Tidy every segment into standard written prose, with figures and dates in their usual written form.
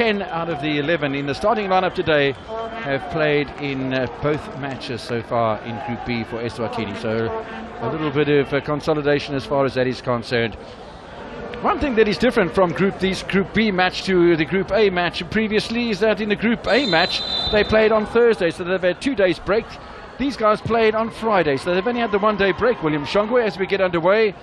10 out of the 11 in the starting lineup today have played in both matches so far in Group B for Eswatini. So a little bit of consolidation as far as that is concerned. One thing that is different from this Group B match to the Group A match previously is that in the Group A match they played on Thursday, so they've had 2 days break. These guys played on Friday, so they've only had the 1 day break. William Shongwe, as we get underway,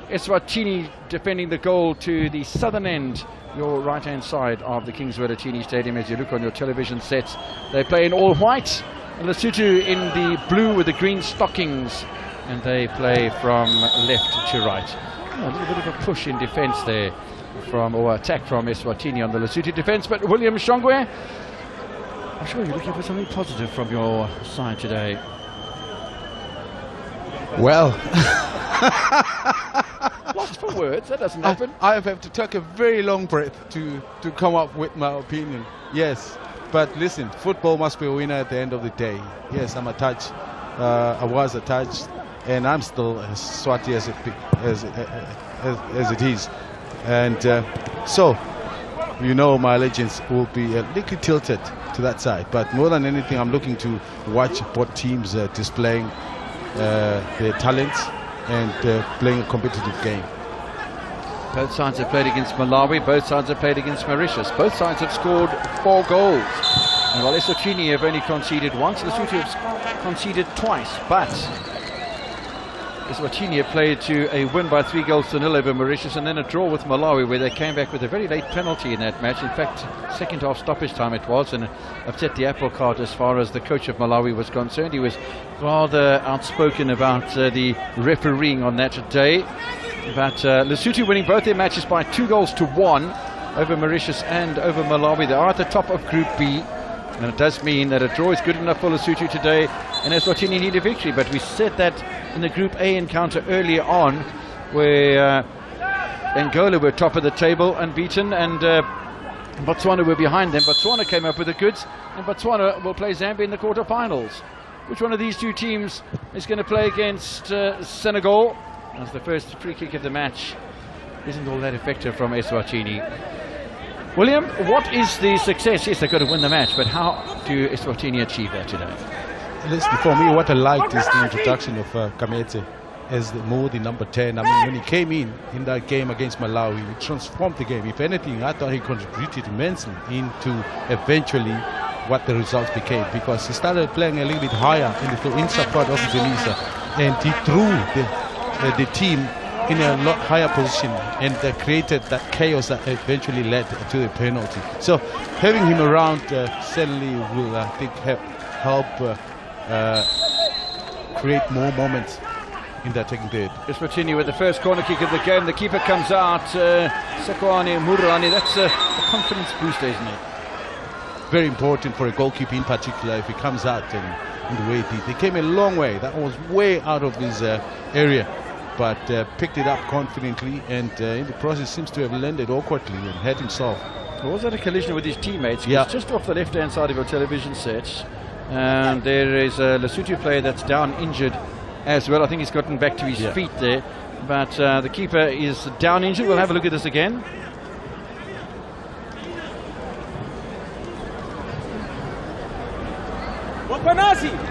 Eswatini defending the goal to the southern end, your right hand side of the Eswatini Stadium as you look on your television sets. They play in all white, and Lesotho in the blue with the green stockings, and they play from left to right. A little bit of a push in defence there or attack from Eswatini on the Lesotho defence, but William Shongwe, I'm sure you're looking for something positive from your side today. Well, lost for words, that doesn't happen. I have to take a very long breath to come up with my opinion. Yes, but listen, football must be a winner at the end of the day. Yes, I'm attached. I was attached, and I'm still as swati as it is. And so, you know, my allegiance will be a little tilted to that side. But more than anything, I'm looking to watch what teams are displaying their talents and playing a competitive game. Both sides have played against Malawi, both sides have played against Mauritius. Both sides have scored 4 goals. And while Eswatini have only conceded once, Lesotho have conceded twice. But Eswatini have played to a win by 3-0 over Mauritius, and then a draw with Malawi, where they came back with a very late penalty in that match. In fact, second half stoppage time it was, and upset the apple cart as far as the coach of Malawi was concerned. He was rather outspoken about the refereeing on that day. But Lesotho winning both their matches by 2-1 over Mauritius and over Malawi. They are at the top of Group B, and it does mean that a draw is good enough for Lesotho today, and Eswatini need a victory. But we said that in the Group A encounter earlier on, where Angola were top of the table unbeaten, and Botswana were behind them. Botswana came up with the goods, and Botswana will play Zambia in the quarterfinals. Which one of these two teams is going to play against Senegal? As the first free kick of the match isn't all that effective from Eswatini. William, what is the success? Yes, they've got to win the match, but how do Eswatini achieve that today? Listen, for me, what I liked is the introduction of Kamete as the number 10. I mean, when he came in that game against Malawi, he transformed the game. If anything, I thought he contributed immensely into eventually what the results became, because he started playing a little bit higher in support of Denisa, and he threw the team in a lot higher position, and created that chaos that eventually led to the penalty. So having him around certainly will, I think, help create more moments in that taking period. Eswatini with the first corner kick of the game. The keeper comes out, Sekwani Murani. That's a confidence booster, isn't it? Very important for a goalkeeper in particular, if he comes out in the way he did. He came a long way. That was way out of his area, but picked it up confidently, and in the process seems to have landed awkwardly and hurt himself. Was that a collision with his teammates? Yeah. Just off the left-hand side of your television set. And there is a Lesotho player that's down injured as well. I think he's gotten back to his feet there. But the keeper is down injured. We'll have a look at this again.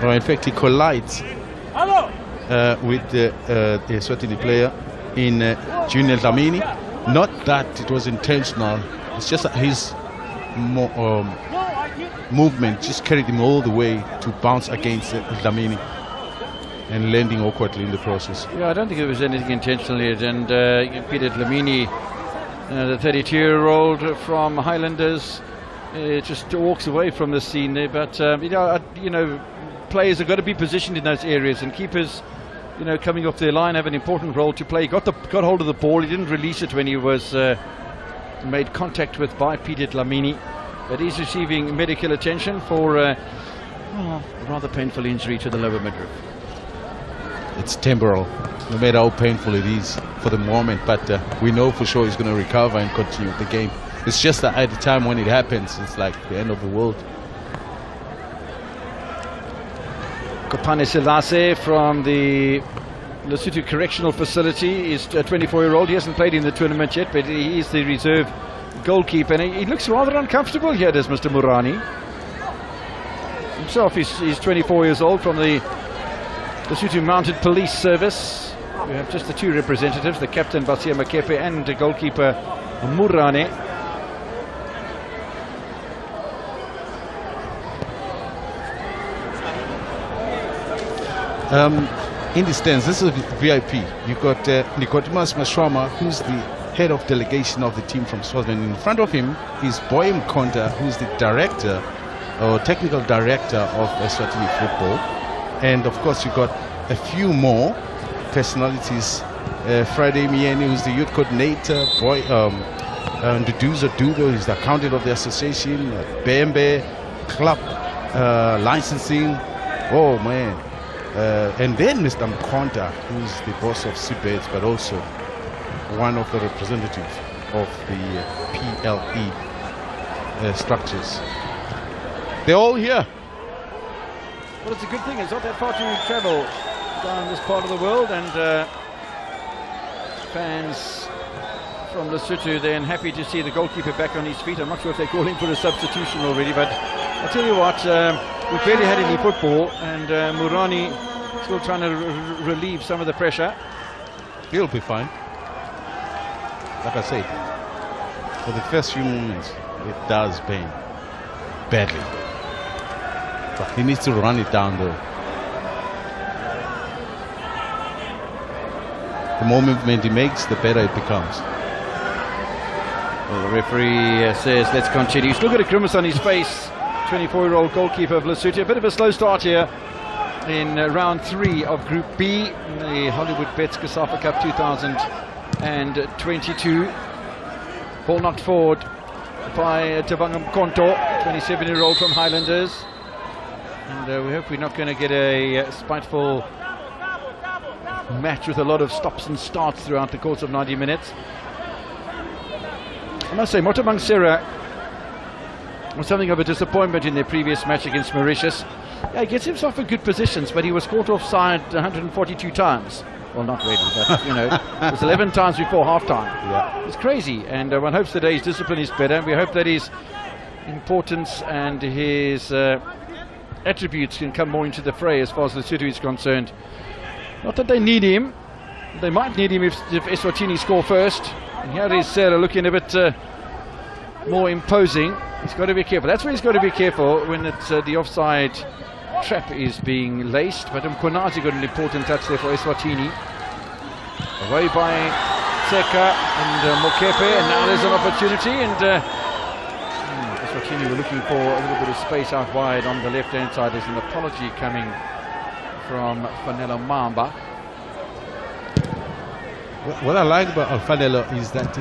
In fact, he collides with the Eswatini player in Junior Dlamini. Not that it was intentional. It's just that his movement just carried him all the way to bounce against Dlamini and landing awkwardly in the process. Yeah, I don't think it was anything intentional yet. And Peter Dlamini, the 32-year-old from Highlanders, just walks away from the scene there. But players have got to be positioned in those areas, and keepers, coming off their line, have an important role to play. He got hold of the ball. He didn't release it when he was made contact with by Peter Dlamini, but he's receiving medical attention for a rather painful injury to the lower midriff. It's temporal, no matter how painful it is for the moment, but we know for sure he's going to recover and continue the game. It's just that at the time when it happens, it's like the end of the world. Kopane Selase from the Lesotho Correctional Facility is a 24-year-old. He hasn't played in the tournament yet, but he is the reserve goalkeeper, and he looks rather uncomfortable here, does Mr. Murani. Himself, he's 24 years old, from the Lesotho Mounted Police Service. We have just the two representatives, the captain Basia Makepe and the goalkeeper Murane. In the stands, this is VIP. You've got Nicodemus Mashwama, who's the head of delegation of the team from Swaziland. In front of him is Boyem Konda, who's the director or technical director of Eswatini football. And of course, you've got a few more personalities. Friday Mieni, who's the youth coordinator. Nduduzo Dugo, who's the accountant of the association. Bembe, club licensing. Oh man. And then Mr. Mkonda, who's the boss of Seabeds, but also one of the representatives of the PLE structures. They're all here. Well, it's a good thing. It's not that far to travel down this part of the world, and fans from Lesotho then happy to see the goalkeeper back on his feet. I'm not sure if they're calling for a substitution already, but I'll tell you what, we've barely had any football, and Murani still trying to relieve some of the pressure. He'll be fine. Like I said, for the first few moments, it does pain badly. But he needs to run it down though. The more movement he makes, the better it becomes. Well, the referee says let's continue. Still got a grimace on his face. 24-year-old goalkeeper of Lesotho. A bit of a slow start here in round 3 of Group B in the Hollywood Bets COSAFA Cup 2022. Ball knocked forward by Tavanga Mkonto, 27-year-old from Highlanders. And we hope we're not going to get a spiteful match with a lot of stops and starts throughout the course of 90 minutes. I must say, Motabang Sera was something of a disappointment in their previous match against Mauritius. Yeah, he gets himself in good positions, but he was caught offside 142 times. Well, not really, but you know, it was 11 times before half-time. Yeah. It's crazy, and one hopes that his discipline is better, and we hope that his importance and his attributes can come more into the fray as far as Lesotho is concerned. Not that they need him. They might need him if Eswatini score first. And here is Sarah looking a bit more imposing. He's got to be careful. That's where he's got to be careful when it's the offside trap is being laced. But Mkonazi got an important touch there for Eswatini. Away by Seka and Mokepe, and now there's an opportunity. And Eswatini were looking for a little bit of space out wide on the left-hand side. There's an apology coming from Fanelo Mamba. What I like about Fanelo is that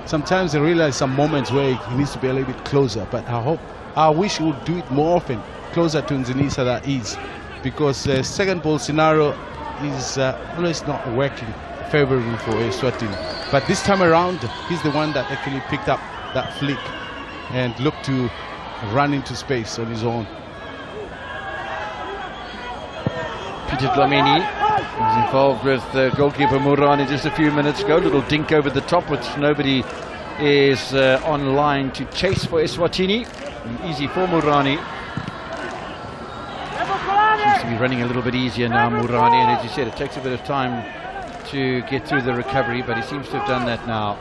sometimes he realizes some moments where he needs to be a little bit closer, but I wish he would do it more often, closer to Nzinisa that is, because second ball scenario is always not working favorably for Eswatini. But this time around, he's the one that actually picked up that flick and looked to run into space on his own. Peter Dlamini was involved with goalkeeper Murani just a few minutes ago. Little dink over the top, which nobody is on line to chase for Eswatini. Easy for Murani. Seems to be running a little bit easier now, Murani, and as you said, it takes a bit of time to get through the recovery, but he seems to have done that now.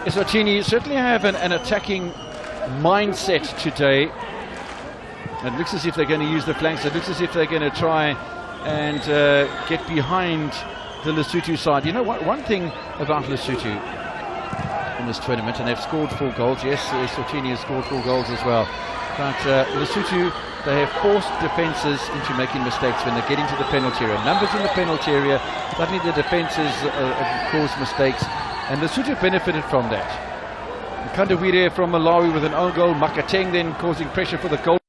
Eswatini certainly have an attacking mindset today. It looks as if they're going to use the flanks. It looks as if they're going to try and get behind the Lesotho side. You know what? One thing about Lesotho in this tournament, and they've scored 4 goals. Yes, Eswatini has scored 4 goals as well. But Lesotho, they have forced defences into making mistakes when they get into the penalty area. Numbers in the penalty area, suddenly the defences cause mistakes, and Lesotho benefited from that. Kandawire from Malawi with an own goal. Makateng then causing pressure for the goal.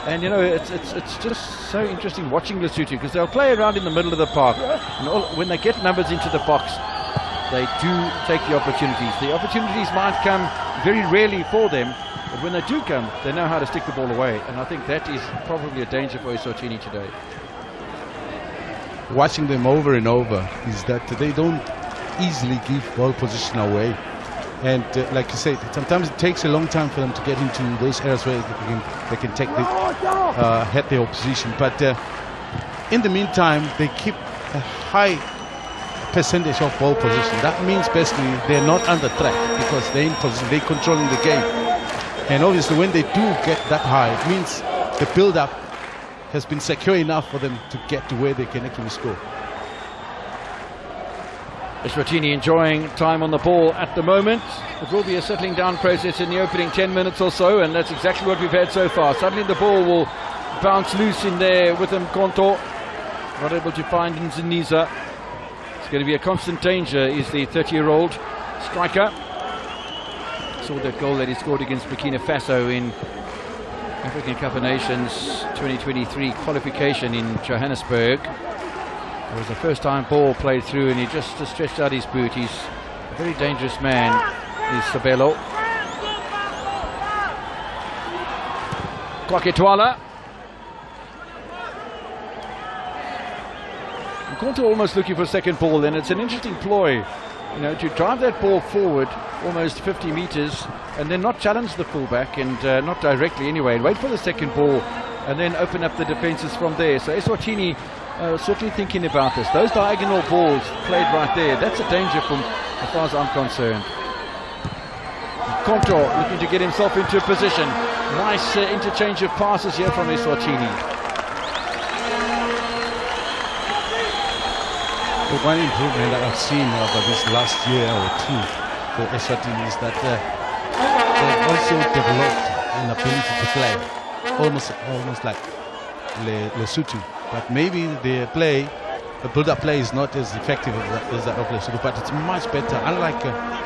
And you know, it's just so interesting watching Lesotho, because they'll play around in the middle of the park, and when they get numbers into the box, they do take the opportunities. The opportunities might come very rarely for them, but when they do come, they know how to stick the ball away, and I think that is probably a danger for Eswatini today. watching them over and over is that they don't easily give ball position away. And like you said, sometimes it takes a long time for them to get into those areas where they can take the hit their opposition. But in the meantime, they keep a high percentage of ball position. That means basically they're not under threat because they're in position, they're controlling the game. And obviously when they do get that high, it means the build-up has been secure enough for them to get to where they can actually score. Eswatini enjoying time on the ball at the moment. It will be a settling down process in the opening 10 minutes or so, and that's exactly what we've had so far. Suddenly the ball will bounce loose in there with Mkonto. Not able to find Nziniza. It's going to be a constant danger, is the 30-year-old striker. Saw that goal that he scored against Burkina Faso in African Cup of Nations 2023 qualification in Johannesburg. It was the first time ball played through and he just stretched out his boot. He's a very dangerous man, is Sabelo. Kwaketwala. Mkonto almost looking for a second ball then. It's an interesting ploy, you know, to drive that ball forward almost 50 meters and then not challenge the fullback and not directly anyway, and wait for the second ball and then open up the defenses from there. So Eswatini certainly thinking about this. Those diagonal balls played right there, that's a danger from as far as I'm concerned. Mkonto looking to get himself into a position. Nice interchange of passes here from Eswatini. The one improvement that I've seen over this last year or two for Eswatini is that they've also developed an ability to play almost like Lesotho, but maybe the build-up play is not as effective as that of Lesotho, but it's much better. Unlike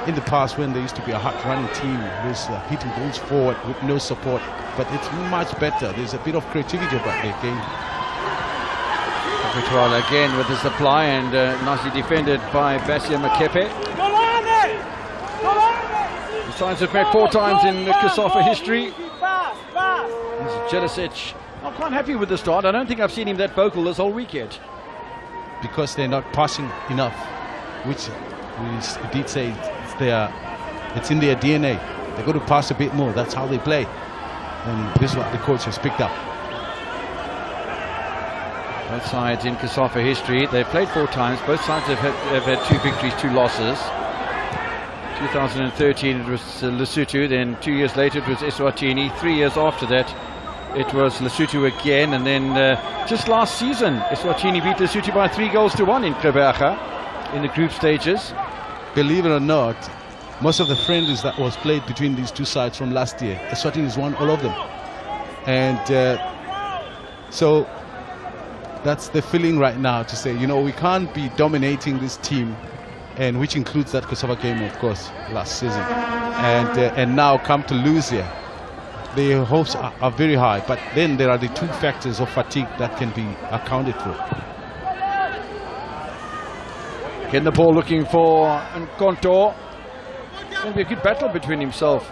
in the past when there used to be a hard-running team who's hitting balls forward with no support, but it's much better. There's a bit of creativity about their game. Kwaketwala again with the supply and nicely defended by Basia Makepe. The signs have met 4 times in COSAFA history. Jelicic not quite happy with the start. I don't think I've seen him that vocal this whole week yet. Because they're not passing enough, which we did say it's in their DNA. They've got to pass a bit more. That's how they play. And this is what the coach has picked up. Both sides in COSAFA history, they've played 4 times. Both sides have had 2 victories, 2 losses. 2013 it was Lesotho, then 2 years later it was Eswatini. 3 years after that it was Lesotho again, and then just last season Eswatini beat Lesotho by 3-1 in Gqeberha in the group stages. Believe it or not, most of the friendlies that was played between these two sides from last year, Eswatini has won all of them. And so that's the feeling right now, to say, you know, we can't be dominating this team, and which includes that COSAFA game, of course, last season, and now come to lose here. The hopes are very high, but then there are the 2 factors of fatigue that can be accounted for. Getting the ball looking for Mkonto. It's going to be a good battle between himself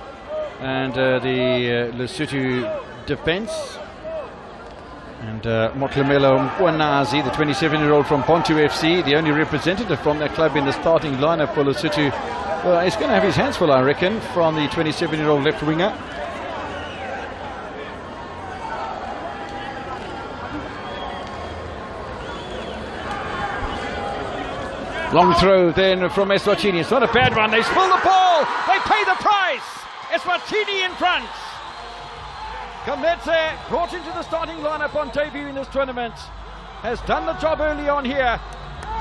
and the Lesotho defense. And Motlemelo Mkwanazi, the 27-year-old from Pontu FC, the only representative from that club in the starting lineup for Lesotho. Well, he's going to have his hands full, I reckon, from the 27-year-old left winger. Long throw then from Eswatini. It's not a bad one. They spill the ball. They pay the price. Eswatini in front. Kametse, brought into the starting lineup on debut in this tournament, has done the job early on here.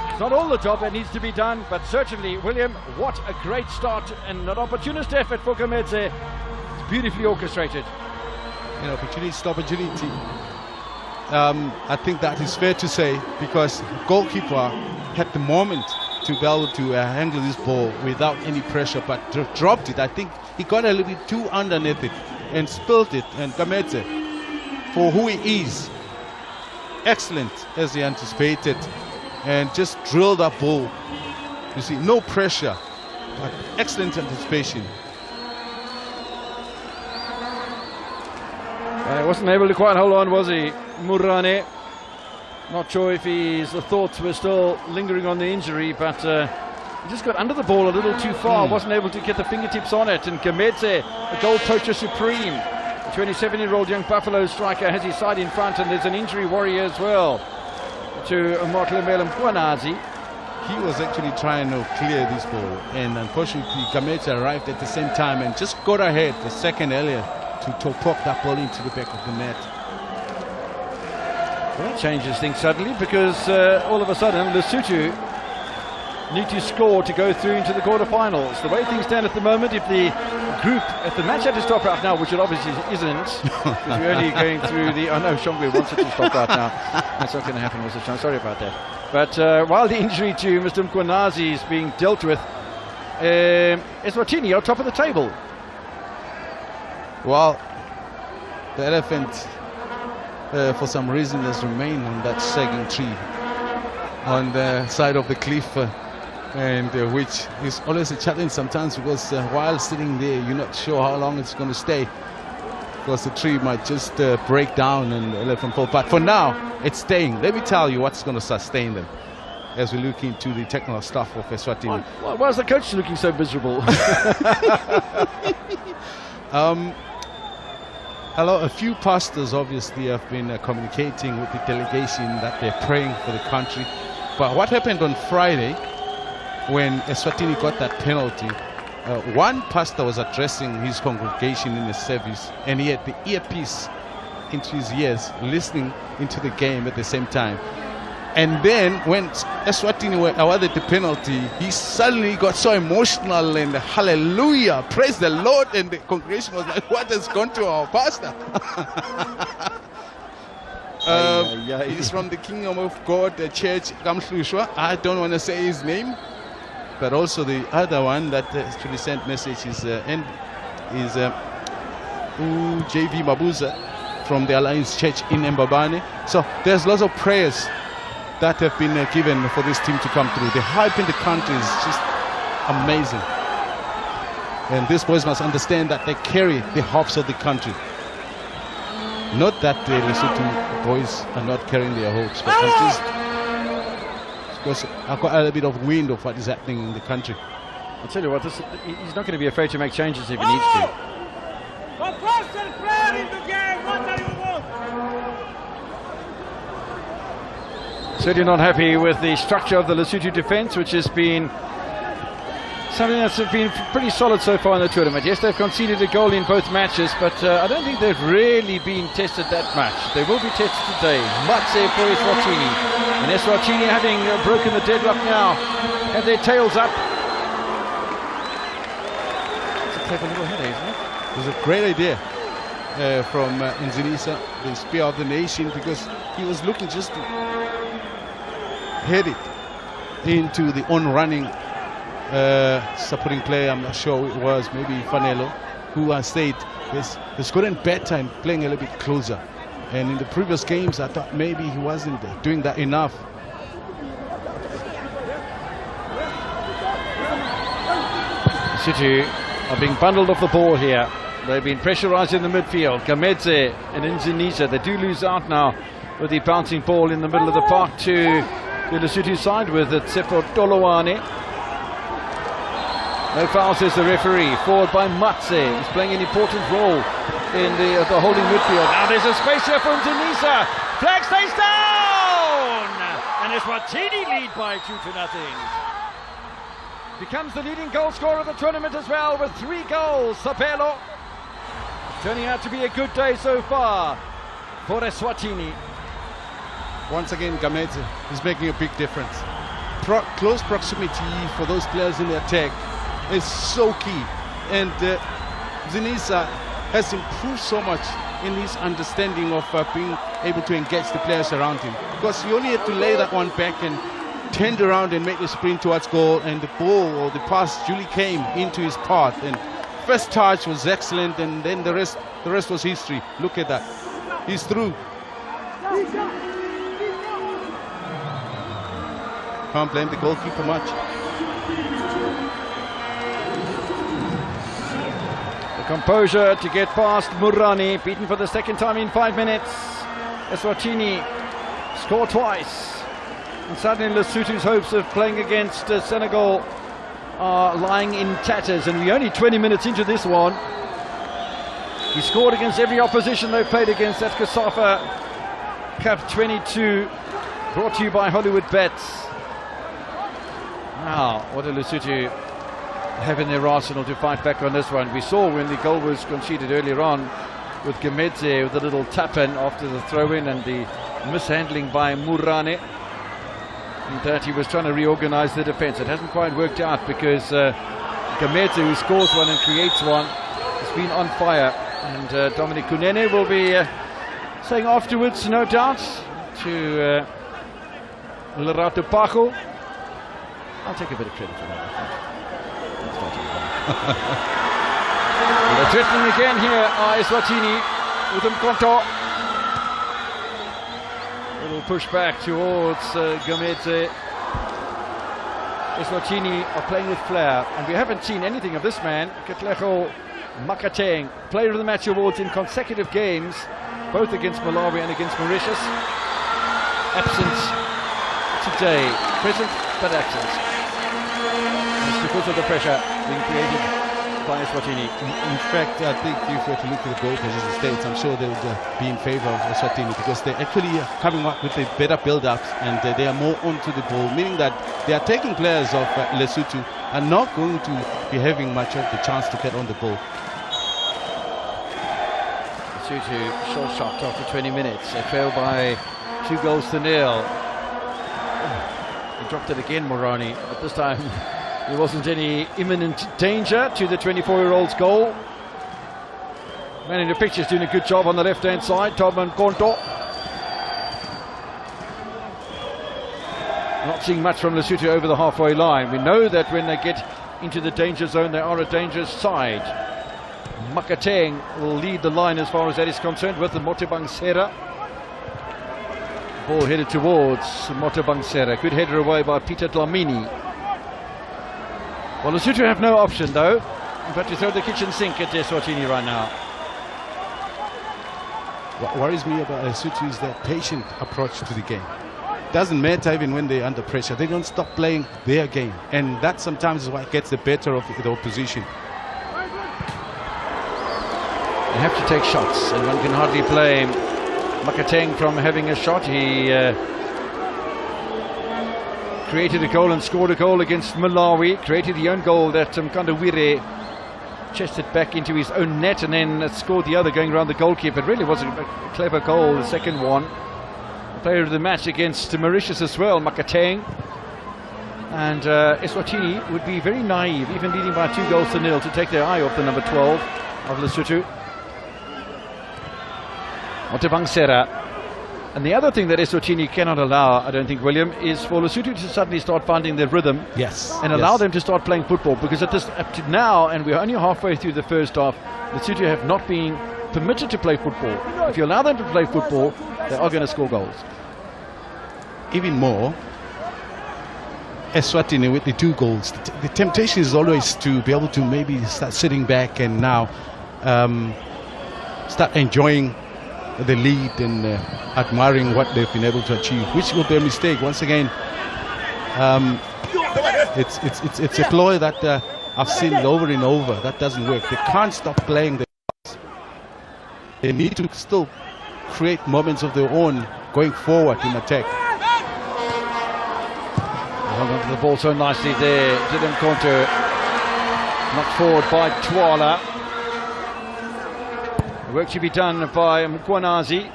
It's not all the job that needs to be done, but certainly, William, what a great start and an opportunist effort for Kametse. It's beautifully orchestrated. You know, opportunity. I think that is fair to say, because goalkeeper had the moment to be able to handle this ball without any pressure, but dropped it. I think he got a little bit too underneath it and spilled it. And Kametse, for who he is, excellent as he anticipated, and just drilled that ball. You see, no pressure, but excellent anticipation. Wasn't able to quite hold on, was he, Murane? Not sure if the thoughts were still lingering on the injury, but he just got under the ball a little too far, wasn't able to get the fingertips on it. And Gamedze, the goal poacher supreme, the 27-year-old young Buffalo striker, has his side in front, and there's an injury worry as well to Motlemela Mkwanazi. He was actually trying to clear this ball, and unfortunately Gamedze arrived at the same time and just got ahead a second earlier to poke that ball into the back of the net. Well, that changes things suddenly, because all of a sudden Lesotho need to score to go through into the quarterfinals. The way things stand at the moment, if the match had to stop right now, which it obviously isn't, because we're only going through the... Oh no, Shongwe wants it to stop right now. That's not going to happen, Mr. Chan. Sorry about that. But while the injury to Mr. Mkwanazi is being dealt with, Eswatini on top of the table. Well, the elephant, for some reason, has remained on that sagging tree on the side of the cliff, and which is always a challenge sometimes, because while sitting there, you're not sure how long it's going to stay, because the tree might just break down and the elephant fall. But for now, it's staying. Let me tell you what's going to sustain them as we look into the technical stuff of Eswatini. Why is the coach looking so miserable? A few pastors obviously have been communicating with the delegation that they're praying for the country. But what happened on Friday when Eswatini got that penalty, one pastor was addressing his congregation in a service, and he had the earpiece into his ears, listening into the game at the same time. And then when Eswatini were awarded the penalty, he suddenly got so emotional and hallelujah, praise the Lord, and the congregation was like, what has gone to our pastor? He's from the Kingdom of God, the church, Kamhlushwa. I don't want to say his name, but also the other one that actually sent message is JV Mabuza from the Alliance Church in Mbabane. So there's lots of prayers that have been given for this team to come through. The hype in the country is just amazing. And these boys must understand that they carry the hopes of the country. Not that the Lesotho boys are not carrying their hopes, but because I've got a little bit of wind of what is happening in the country. I'll tell you what, he's not going to be afraid to make changes if he needs to. Certainly not happy with the structure of the Lesotho defence, which has been something that's been pretty solid so far in the tournament. Yes, they've conceded a goal in both matches, but I don't think they've really been tested that much. They will be tested today. Matse for Eswatini. And Eswatini, having broken the deadlock now, have their tails up. It's a clever little header, isn't it? It was a great idea from Nzinisa, the spear of the nation, because he was looking just to head it into the on-running supporting player. I'm not sure who it was, maybe Fanelo, who I said has gotten better and playing a little bit closer. And in the previous games, I thought maybe he wasn't doing that enough. City are being bundled off the ball here. They've been pressurised in the midfield. Gamedze and Nzinisa, they do lose out now with the bouncing ball in the middle of the park to the Lesotho side with Tsefo Tolowane. No foul, says the referee. Forward by Matse. He's playing an important role in the holding midfield. Now there's a space here for Nzinisa. Flag stays down! And Eswatini lead by 2-0. Becomes the leading goal scorer of the tournament as well with 3 goals. Sapelo turning out to be a good day so far for Eswatini. Once again, Gamedze is making a big difference. Close proximity for those players in the attack is so key. And Nzinisa has improved so much in his understanding of being able to engage the players around him. Because you only have to lay that one back and turned around and make the sprint towards goal, and the ball or the pass duly came into his path. And first touch was excellent, and then the rest was history. Look at that. He's through. Can't blame the goalkeeper much. The composure to get past Murani, beaten for the second time in 5 minutes. Eswatini score twice. And suddenly Lesotho's hopes of playing against Senegal are lying in tatters, and we're only 20 minutes into this one. We scored against every opposition they played against at COSAFA Cup 22, brought to you by Hollywood Bets. Now, what do Lesotho have in their arsenal to fight back on this one? We saw when the goal was conceded earlier on with Gamedze with a little tap-in after the throw-in and the mishandling by Murane, that he was trying to reorganize the defense. It hasn't quite worked out because Gamedze, who scores one and creates one, has been on fire. And Dominic Kunene will be saying afterwards, no doubt, to Lerato Pacho, I'll take a bit of credit for that. They're threatening again here, Eswatini with Mkonto. Little push back towards Gamedze. Eswatini are playing with flair, and we haven't seen anything of this man, Katlego Makateng, player of the match awards in consecutive games, both against Malawi and against Mauritius. Absent today, present but absent. It's because of the pressure being created by Eswatini. In fact, I think if we were to look at the goal position states, I'm sure they would be in favor of Eswatini, because they're actually coming up with a better build-ups, and they are more onto the ball, meaning that they are taking players of Lesotho and not going to be having much of the chance to get on the ball. Lesotho short-shocked after 20 minutes. They trail by 2-0. He dropped it again, Morani, but this time there wasn't any imminent danger to the 24-year-old's goal. Man in the picture's doing a good job on the left-hand side, Tobman Konto. Not seeing much from Lesotho over the halfway line. We know that when they get into the danger zone, they are a dangerous side. Makateng will lead the line as far as that is concerned with the Motebangsera. Ball headed towards Motebangsera. Good header away by Peter Dlamini. Well, Lesotho have no option though, but to throw the kitchen sink at Eswatini right now. What worries me about Lesotho is their patient approach to the game. Doesn't matter even when they're under pressure, they don't stop playing their game, and that sometimes is what gets the better of the opposition. They have to take shots, and one can hardly blame Makateng from having a shot. He created a goal and scored a goal against Malawi, created the own goal that Mkandawire chested back into his own net and then scored the other going around the goalkeeper. It really was a clever goal, the second one. Player of the match against Mauritius as well, Makateng. And Eswatini would be very naive, even leading by 2-0, to take their eye off the number 12 of Lesotho, Motebangsera. And the other thing that Eswatini cannot allow, I don't think, William, is for Lesotho to suddenly start finding their rhythm. Yes. And allow them to start playing football, because up to now, and we're only halfway through the first half, Lesotho have not been permitted to play football. If you allow them to play football, they are going to score goals. Even more, Eswatini with the 2 goals, the temptation is always to be able to maybe start sitting back and now start enjoying the lead and admiring what they've been able to achieve, which will be a mistake. Once again, it's a ploy that I've seen over and over. That doesn't work. They can't stop playing. They need to still create moments of their own going forward in attack. Held onto the ball so nicely there. Dylan Konto knocked forward by Twala. The work to be done by Mkwanazi.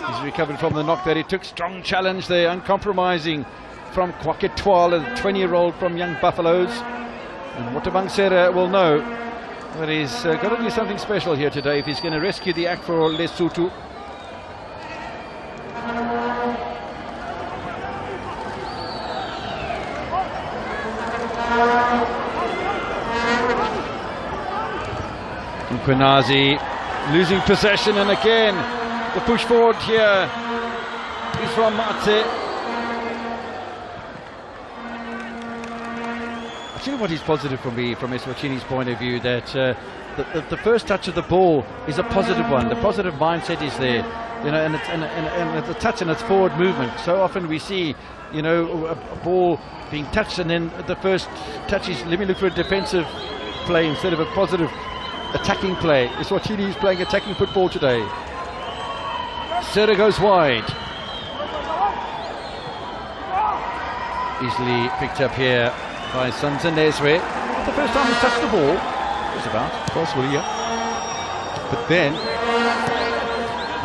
He's recovered from the knock that he took. Strong challenge there, uncompromising from Kwake Twala, the 20-year-old from Young Buffaloes. And Motebangsera will know that he's got to do something special here today if he's going to rescue the act for Lesotho. Mkwanazi losing possession, and again the push forward here is from Matse. Actually, what is positive for me from Eswatini's point of view, that the first touch of the ball is a positive one. The positive mindset is there, you know, and it's a touch and it's forward movement. So often we see, you know, a ball being touched and then the first touch is, let me look for a defensive play instead of a positive attacking play. Eswatini is playing attacking football today. Serra goes wide. Easily picked up here by Sanzanezwe. The first time he's touched the ball. Just about. Possibly, yeah. But then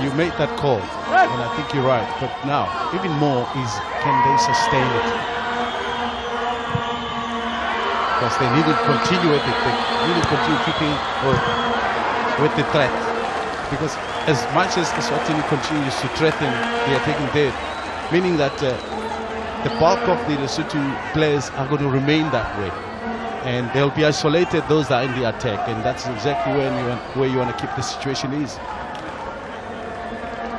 you made that call, and I think you're right. But now, even more is, can they sustain it? Because they need to continue with it. They need to continue keeping with the threat. Because as much as Eswatini continues to threaten the attacking third, meaning that the bulk of the Lesotho players are going to remain that way, and they'll be isolated, those that are in the attack, and that's exactly where you want to keep the situation is.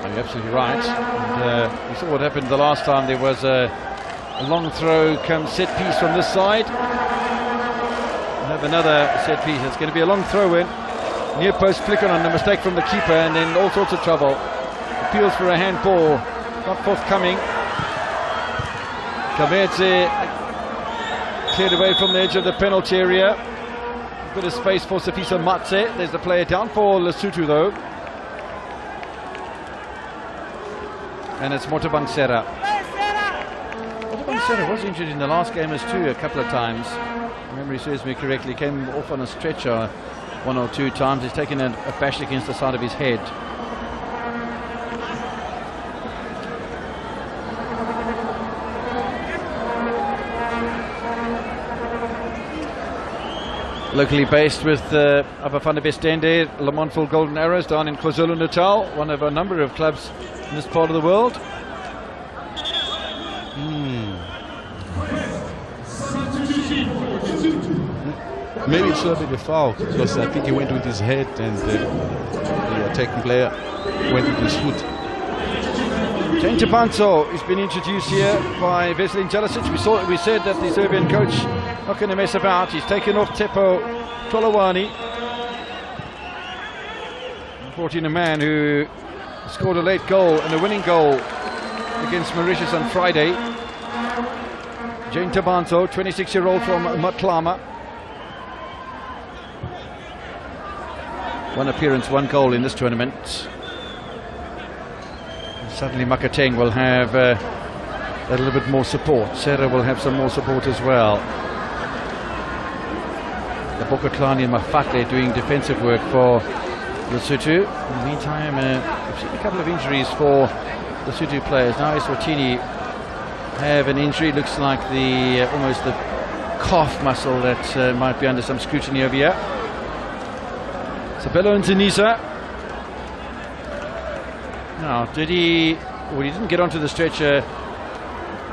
You're absolutely right. And, we saw what happened the last time. There was a long throw come set piece from this side. We'll have another set piece. It's going to be a long throw in. Near post flicker on a mistake from the keeper, and then all sorts of trouble. Appeals for a handball, not forthcoming. Kamete cleared away from the edge of the penalty area. A bit of space for Safisa Matse. There's the player down for Lesotho though. And it's Motabang Serra. Motabang Serra was injured in the last game as too a couple of times. If memory serves me correctly, came off on a stretcher one or two times. He's taken a bash against the side of his head. Locally based with Abafana Bestende, Lamontful Golden Arrows down in KwaZulu-Natal, one of a number of clubs in this part of the world. Maybe it should have been a foul, because I think he went with his head and the attacking player went with his foot. Jane Tabanso has been introduced here by Veselin Jalisic. We said that the Serbian coach not going to mess about. He's taken off Teppo Tolawani. Brought in a man who scored a late goal and a winning goal against Mauritius on Friday. Jane Tabanso, 26-year-old from Matlama. One appearance, one goal in this tournament. Suddenly Makateng will have a little bit more support. Serra will have some more support as well. The Bokotlani and Mafate doing defensive work for Lesotho. In the meantime, we've seen a couple of injuries for Lesotho players. Now Eswatini have an injury. Looks like the almost the calf muscle that might be under some scrutiny over here. Sabelo Nzinisa. Now, he didn't get onto the stretcher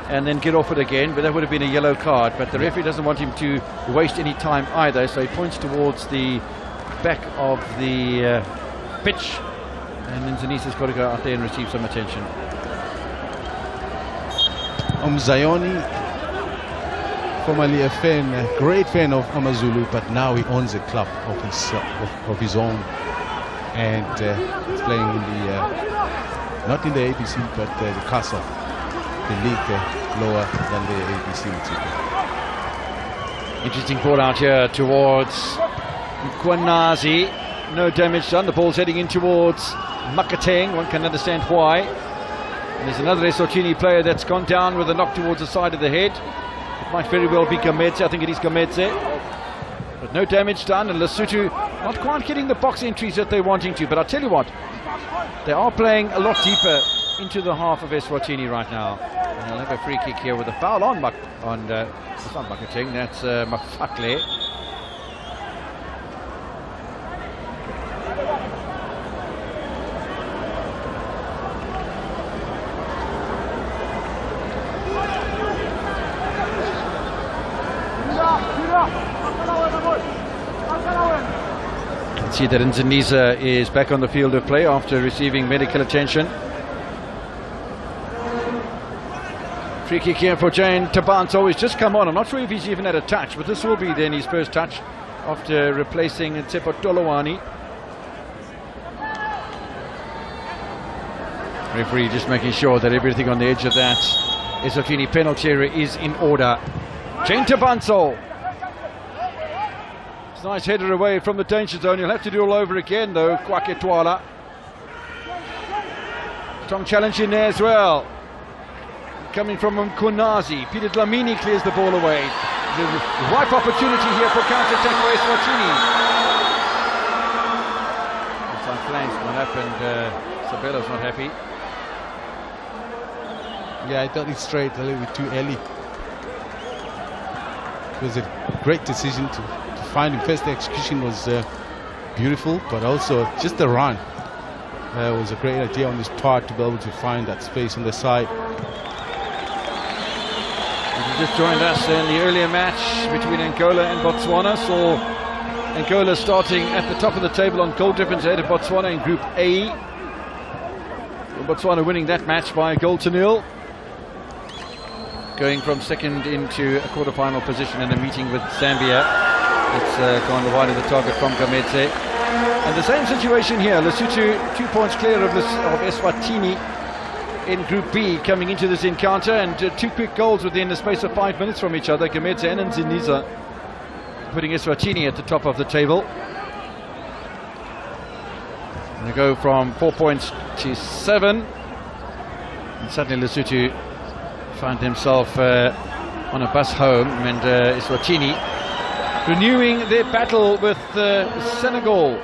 and then get off it again, but that would have been a yellow card. But the referee doesn't want him to waste any time either, so he points towards the back of the pitch, and then Zanisa's got to go out there and receive some attention. Zayoni, formerly a fan, a great fan of Amazulu, but now he owns a club of his own, and he's playing in the not in the ABC, but the COSAFA, the league lower than the ABC. Interesting ball out here towards Kwanazi. No damage done. The ball's heading in towards Makateng. One can understand why. And there's another Eswatini player that's gone down with a knock towards the side of the head. It might very well be Gametse. I think it is Gametse. But no damage done, and Lesotho not quite getting the box entries that they're wanting to. But I'll tell you what, they are playing a lot deeper into the half of Eswatini right now. And they'll have a free kick here with a foul on it's not Makateng, that's Mafakle. See that Nzinisa is back on the field of play after receiving medical attention. Free kick here for Jane Tabanto. He's just come on. I'm not sure if he's even had a touch, but this will be then his first touch after replacing Tsepo Tolowani. Referee just making sure that everything on the edge of that Eswatini penalty area is in order. Jane Tabanto. It's a nice header away from the danger zone. He'll have to do all over again though, Kwake Twala. Strong challenge in there as well. Coming from Mkonazi. Peter Dlamini clears the ball away. The ripe opportunity here for counter-attack for Eswatini. Some flanks went up and Sabella's not happy. Yeah, I thought it straight a little bit too early. It was a great decision to find him. First, the execution was beautiful, but also just the run. It was a great idea on his part to be able to find that space on the side. If you just joined us in the earlier match between Angola and Botswana, saw Angola starting at the top of the table on goal difference ahead of Botswana in Group A. Botswana winning that match by 1-0. Going from second into a quarter-final position in a meeting with Zambia. It's gone wide of the target from Gametse. And the same situation here. Lesotho 2 points clear of Eswatini in Group B coming into this encounter, and two quick goals within the space of 5 minutes from each other. Gametse and Nziniza putting Eswatini at the top of the table. And they go from 4 points to 7. And suddenly Lesotho find himself on a bus home, and Eswatini renewing their battle with Senegal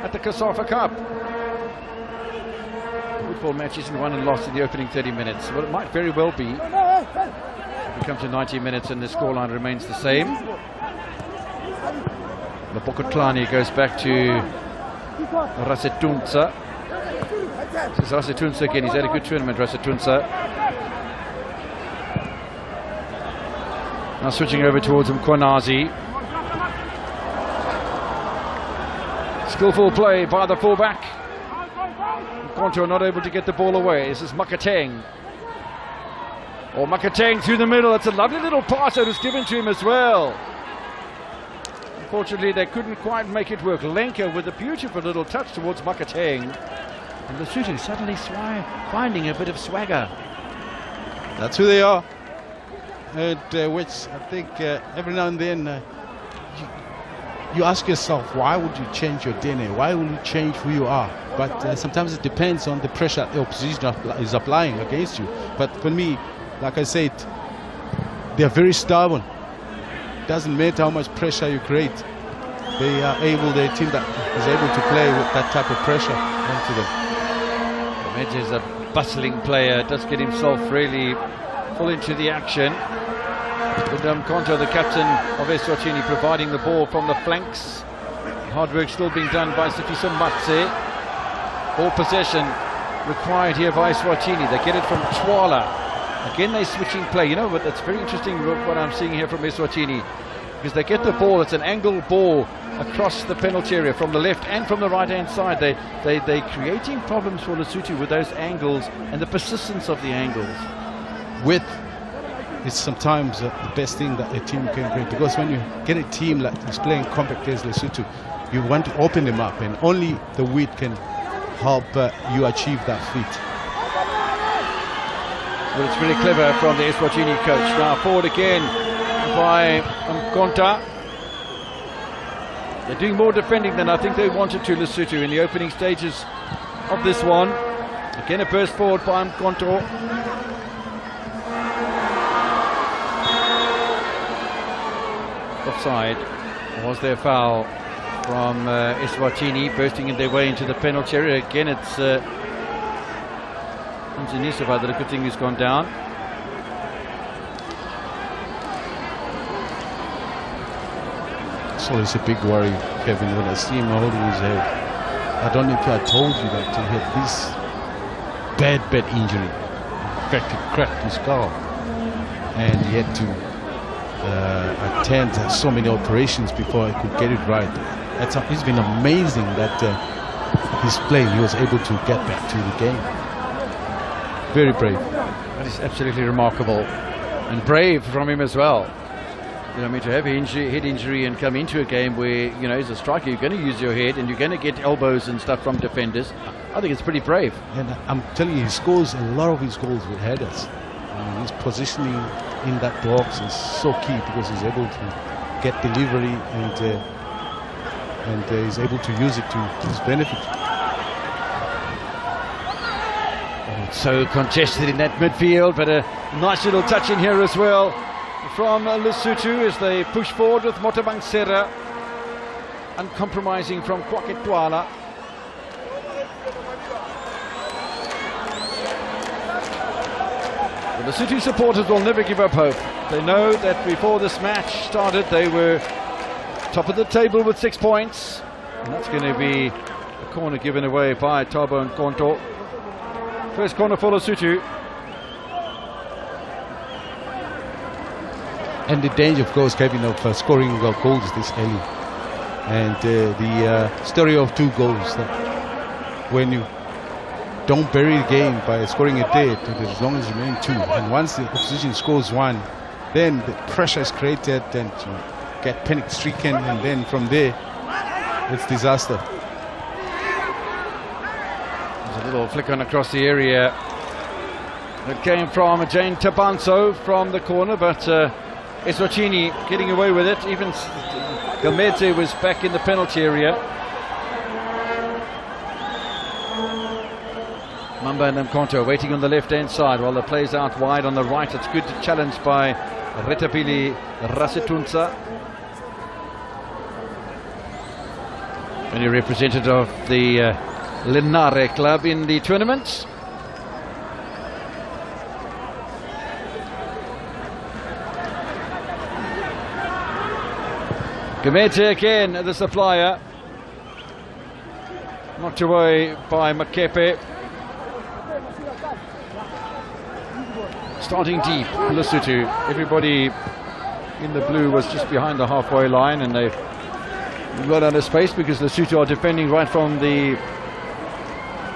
at the COSAFA Cup. Football match isn't won and lost in the opening 30 minutes. Well, it might very well be. We come to 90 minutes and the scoreline remains the same. Lopokotlani goes back to Rasetunsa. This is Rasetunsa again. He's had a good tournament, Rasetunsa. Now switching over towards Mkonazi. Skillful play by the fullback. Konto not able to get the ball away. This is Makateng. Makateng through the middle. It's a lovely little pass that was given to him as well. Unfortunately, they couldn't quite make it work. Lenka with a beautiful little touch towards Makateng. And the shooting suddenly finding a bit of swagger. That's who they are. Which I think every now and then you ask yourself, why would you change your DNA? Why would you change who you are? But sometimes it depends on the pressure the opposition is applying against you. But for me, like I said, they are very stubborn. Doesn't matter how much pressure you create. They are able, the team that is able to play with that type of pressure onto them. Medj is a bustling player, does get himself really full into the action. With Konto, the captain of Eswatini, providing the ball from the flanks. Hard work still being done by Sifiso Matse. Ball possession required here by Eswatini. They get it from Twala. Again, they're switching play. You know what? That's very interesting what I'm seeing here from Eswatini, because they get the ball. It's an angled ball across the penalty area from the left and from the right hand side. They're creating problems for Lesotho with those angles and the persistence of the angles. Width is sometimes the best thing that a team can bring, because when you get a team like is playing compact as Lesotho, you want to open them up, and only the width can help you achieve that feat. Well, it's really clever from the Eswatini coach. Now forward again by Mkonta. They're doing more defending than I think they wanted to, Lesotho, in the opening stages of this one. Again a burst forward by Mkonto. Offside. Was there a foul from Eswatini, bursting in their way into the penalty area? Again, it's Nzinisova that a good thing has gone down. So it's a big worry, Kevin, when I see him holding his head. I don't know if I told you that he had this bad injury. In fact, he cracked his skull, and he had to attend so many operations before he could get it right. It's been amazing that his play, he was able to get back to the game. Very brave. That is absolutely remarkable and brave from him as well. You know, I mean, to have a head injury and come into a game where, you know, as a striker, you're going to use your head and you're going to get elbows and stuff from defenders. I think it's pretty brave. And I'm telling you, he scores a lot of his goals with headers. His positioning in that box is so key because he's able to get delivery and he's able to use it to his benefit. Oh, it's so congested in that midfield, but a nice little touch in here as well from Lesotho as they push forward with Motabangsera, uncompromising from Kwaketwala. The Lesotho supporters will never give up hope. They know that before this match started they were top of the table with 6 points, and that's going to be a corner given away by Thabo Nkonto. First corner for Lesotho. And the danger, of course, Kevin, of scoring goals this early. And the story of 2 goals, that when you don't bury the game by scoring it there, as long as you remain 2. And once the opposition scores 1, then the pressure is created and you get panic stricken, and then from there, it's disaster. There's a little flick on across the area. It came from Jane Tabanso from the corner, but Eswatini getting away with it. Even Gamete was back in the penalty area. Mamba and Nkonto waiting on the left-hand side while the play's out wide on the right. It's good challenge by Retapili Rasetunsa. And a representative of the Linare club in the tournament. Gamete again, the supplier. Knocked away by Makepe. Starting deep, Lesotho. Everybody in the blue was just behind the halfway line, and they've got under space because Lesotho are defending right from the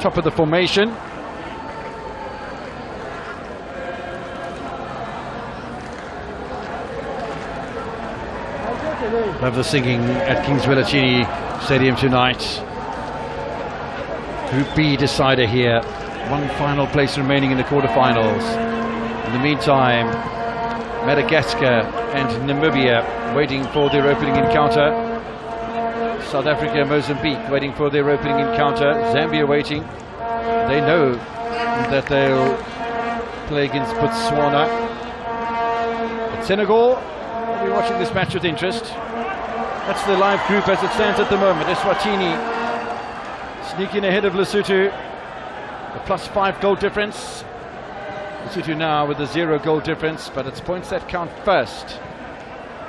top of the formation. Love the singing at Kings Villachini Stadium tonight. Group B decider here. 1 final place remaining in the quarterfinals. In the meantime, Madagascar and Namibia waiting for their opening encounter. South Africa and Mozambique waiting for their opening encounter. Zambia waiting. They know that they'll play against Botswana. But Senegal will be watching this match with interest. That's the live group as it stands at the moment. Eswatini sneaking ahead of Lesotho. A +5 goal difference. Lesotho now with a 0 goal difference, but it's points that count first.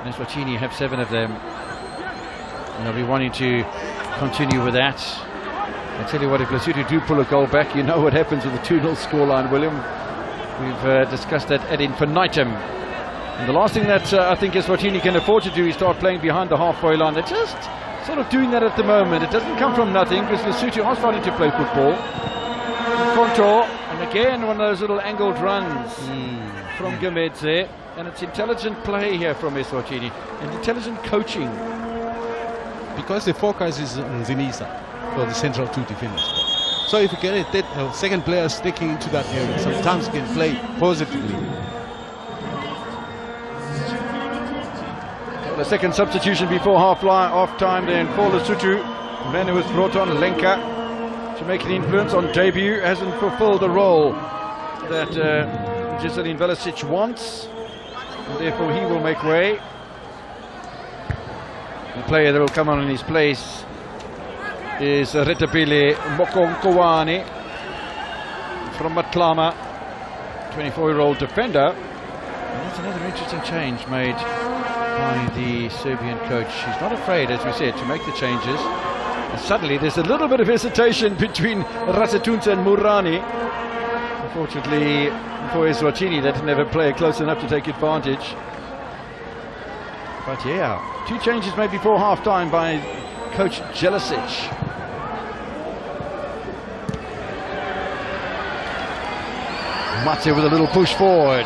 And Eswatini have 7 of them. And they'll be wanting to continue with that. I tell you what, if Lesotho do pull a goal back, you know what happens with the 2-0 scoreline, William. We've discussed that ad infinitum. And the last thing that I think Eswatini can afford to do is start playing behind the halfway line. They're just sort of doing that at the moment. It doesn't come from nothing because Lesotho are starting to play football. Contour, and again one of those little angled runs from Gamete, and it's intelligent play here from Eswatini and intelligent coaching. Because the focus is on Zinisa for the central 2 defenders. So if you get a second player sticking into that area, sometimes you can play positively. The second substitution before half time then for Lesotho. The man who was brought on, Lenka, to make an influence on debut, hasn't fulfilled the role that Giselin Velicic wants, and therefore he will make way. The player that will come on in his place is Retapile Mokonkowani from Matlama, 24-year-old defender. And that's another interesting change made by the Serbian coach. He's not afraid, as we said, to make the changes. And suddenly there's a little bit of hesitation between Rasetunsa and Murani. Unfortunately for Eswatini, they didn't have a player close enough to take advantage. But yeah, 2 changes made before half-time by coach Jelicic. Mate with a little push forward.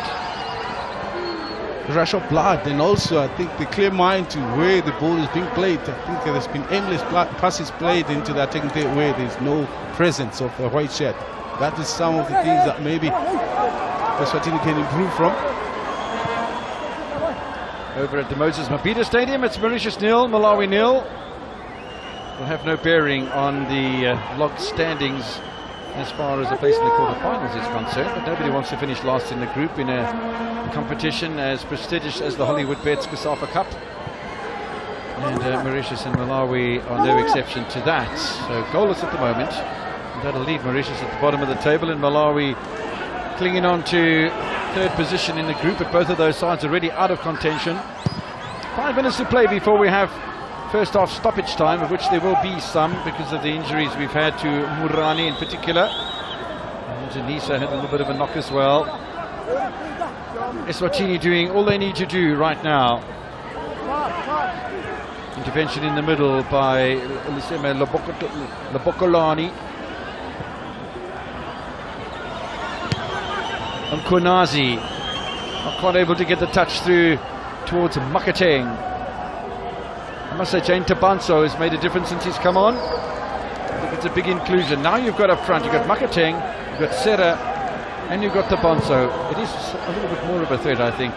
Rush of blood, and also I think the clear mind to where the ball is being played. I think there's been endless passes played into that taking play where there's no presence of a white shirt. That is some of the things that maybe Eswatini can improve from. Over at the Moses Mabhida Stadium, it's Mauritius 0, Malawi 0. Will have no bearing on the locked standings as far as the place in the quarterfinals is concerned, but nobody wants to finish last in the group in a competition as prestigious as the Hollywood Bets COSAFA Cup. And Mauritius and Malawi are no exception to that. So goalless at the moment, and that'll leave Mauritius at the bottom of the table, and Malawi clinging on to third position in the group, but both of those sides already out of contention. 5 minutes to play before we have first half stoppage time, of which there will be some because of the injuries we've had to Murani in particular. And Janisa had a little bit of a knock as well. Eswatini doing all they need to do right now. Intervention in the middle by Liseme Labokolani. And Kunazi not quite able to get the touch through towards Makateng. I must say Jane Tabanso has made a difference since he's come on. I think it's a big inclusion. Now you've got up front, you've got Makateng, you've got Sera, and you've got Tabanso. It is a little bit more of a threat, I think,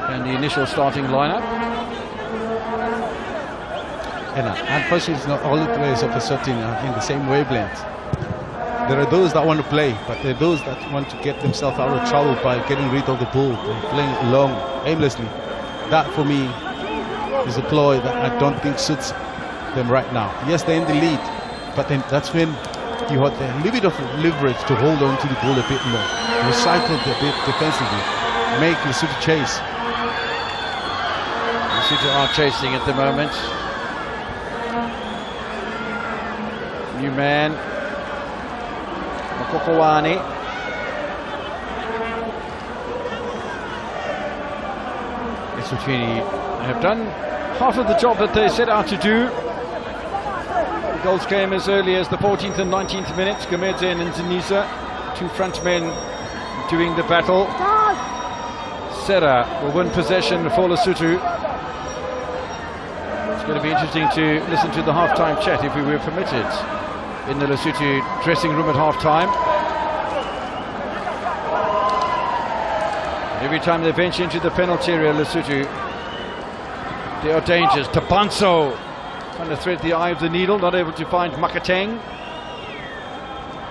than the initial starting lineup. And unfortunately, it's not all the players of Eswatini are in the same wavelength. There are those that want to play, but there are those that want to get themselves out of trouble by getting rid of the ball and playing along aimlessly. That, for me, is a ploy that I don't think suits them right now. Yes, they're in the lead, but then that's when you have a little bit of leverage to hold on to the ball a bit more, recycle it a bit defensively, make Lesotho chase. Lesotho are chasing at the moment. New man, Makokowani. Eswatini have done half of the job that they set out to do. The goals came as early as the 14th and 19th minutes. Gamedze and Nzinisa, two front men doing the battle. Sera will win possession for Lesotho. It's going to be interesting to listen to the half-time chat, if we were permitted, in the Lesotho dressing room at half-time. Every time they venture into the penalty area, Lesotho, there are dangers. Tabanso trying to thread the eye of the needle, not able to find Makateng.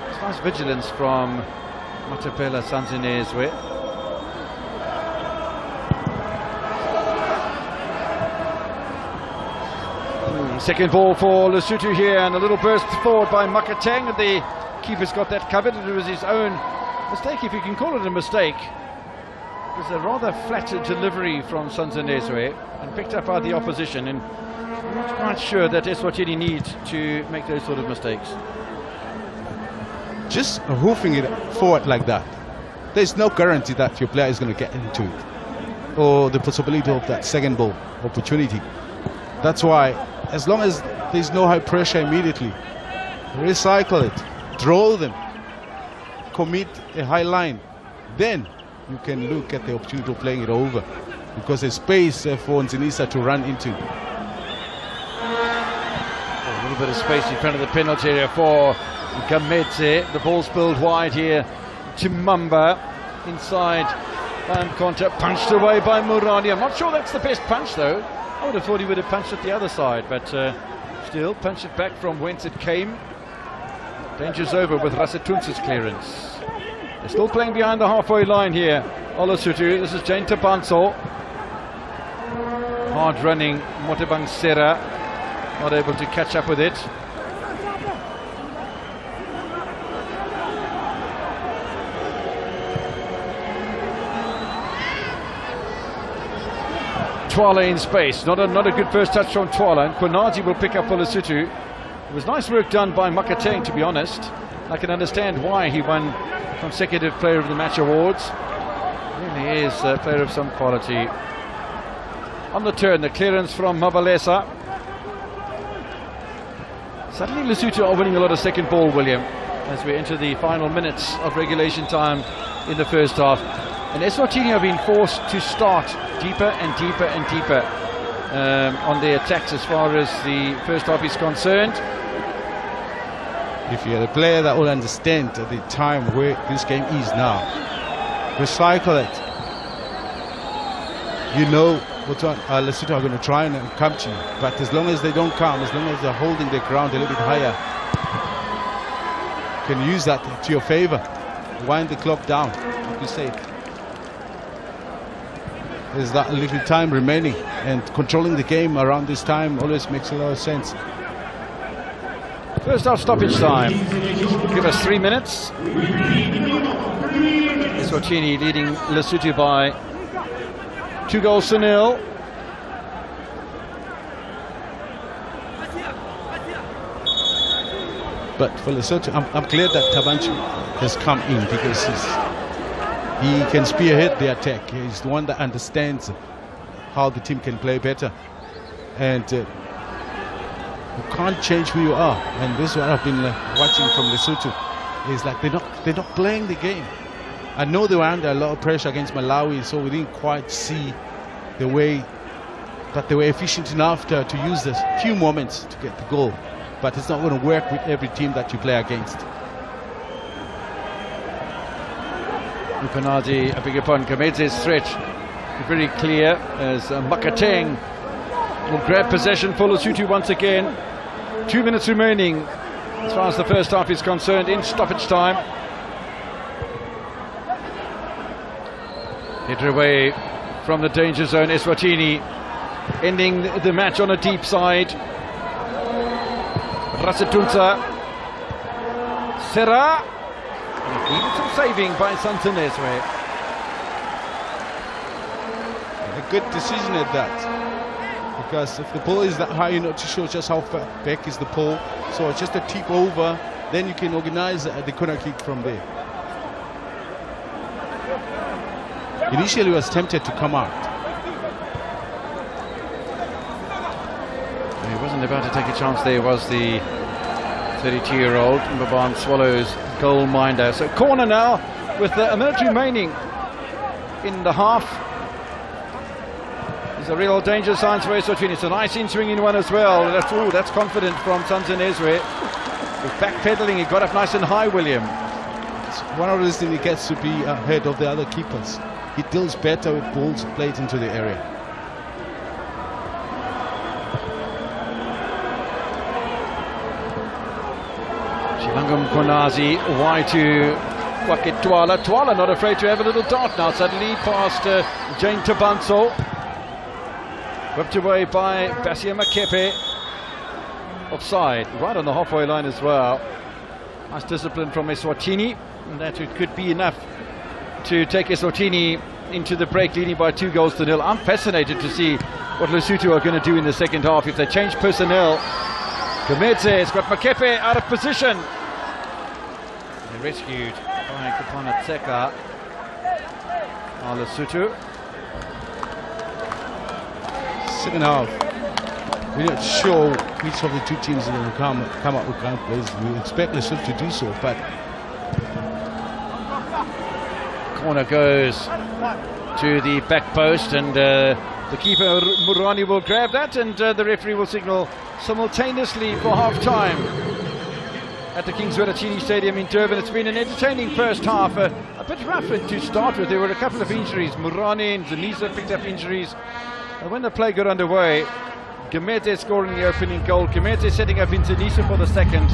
It's nice vigilance from Matapela Sanzinezwe. Second ball for Lesotho here, and a little burst forward by Makateng, and the keeper's got that covered. It was his own mistake, if you can call it a mistake. It was a rather flat delivery from Sanzinezwe and picked up by the opposition, and I'm not quite sure that Eswatini needs to make those sort of mistakes. Just hoofing it forward like that, there's no guarantee that your player is going to get into it, or the possibility of that second ball opportunity. That's why, as long as there's no high pressure immediately, recycle it, draw them, commit a high line, then you can look at the opportunity of playing it over, because there's space for Nzinisa to run into. A little bit of space in front of the penalty area for Gamedze. The ball spilled wide here to Mamba. Inside by Mkonta, punched away by Murani. I'm not sure that's the best punch though. I would have thought he would have punched it the other side, but still punched it back from whence it came. Danger's over with Rasetunce's clearance. They're still playing behind the halfway line here. Lesotho. This is Jane Tabanso. Hard running Motebang Sera, not able to catch up with it. Twala in space, not a good first touch from Twala, and Kunazi will pick up for Lesotho. It was nice work done by Makateng, to be honest. I can understand why he won consecutive Player of the Match awards. Really is a player of some quality. On the turn, the clearance from Mabalesa. Suddenly Lesotho are winning a lot of second ball, William. as we enter the final minutes of regulation time in the first half. And Eswatini have been forced to start deeper and deeper and deeper on their attacks as far as the first half is concerned. If you're a player that will understand at the time where this game is now, recycle it. You know what Lesotho are going to try and come to you, but as long as they don't come, as long as they're holding their ground a little bit higher, you can use that to your favor. Wind the clock down, like you say. There's that little time remaining, and controlling the game around this time always makes a lot of sense. First half stoppage time. Give us 3 minutes. Eswatini leading Lesotho by 2-0. But for Lesotho, I'm glad that Tabanchu has come in, because he can spearhead the attack. He's the one that understands how the team can play better. And you can't change who you are, and this is what I've been watching from Lesotho. Is like they're not playing the game. I know they were under a lot of pressure against Malawi, so we didn't quite see the way, but they were efficient enough to use the few moments to get the goal. But it's not going to work with every team that you play against. Upanadi, I beg your pardon, Kamete's threat very clear as Makateng will grab possession for Lesotho once again. 2 minutes remaining as far as the first half is concerned in stoppage time. Header away from the danger zone. Eswatini ending the match on a deep side. Rasetunza, Serra, needed some saving by Santaneswe. A good decision at that. Because if the ball is that high, you're not too sure just how far back is the pole. So it's just a tip over, then you can organize the corner kick from there. Initially he was tempted to come out. He wasn't about to take a chance there, was the 32-year-old Mbaban Swallows goalminder. So corner now with a minute remaining in the half. There's a real danger signs for Eswatini. It's a nice in-swinging one as well. That's confident from Santaneswe. With backpedaling, he got up nice and high, William. It's one of those things he gets to be ahead of the other keepers. He deals better with balls played into the area. Shilangam Konazi, wide to Kwake Twala. Twala not afraid to have a little dart now. Suddenly past Jane Tabanso. Whipped away by Basia Makepe. Offside, right on the halfway line as well. Nice discipline from Eswatini, and that it could be enough to take Eswatini into the break, leading by 2-0. I'm fascinated to see what Lesotho are going to do in the second half if they change personnel. Kamete has got Makepe out of position. They're rescued by Kapana Tseka. Lesotho. Second half, we're not sure which of the two teams are going to come up with ground plays. We expect Lesotho to do so, but corner goes to the back post, and the keeper Murani will grab that, and the referee will signal simultaneously for half-time at the King Eswatini Stadium in Durban. It's been an entertaining first half, a bit rough to start with. There were a couple of injuries. Murani and Zanisa picked up injuries. And when the play got underway, Gamete scoring the opening goal. Gamete setting up in Zanisa for the second.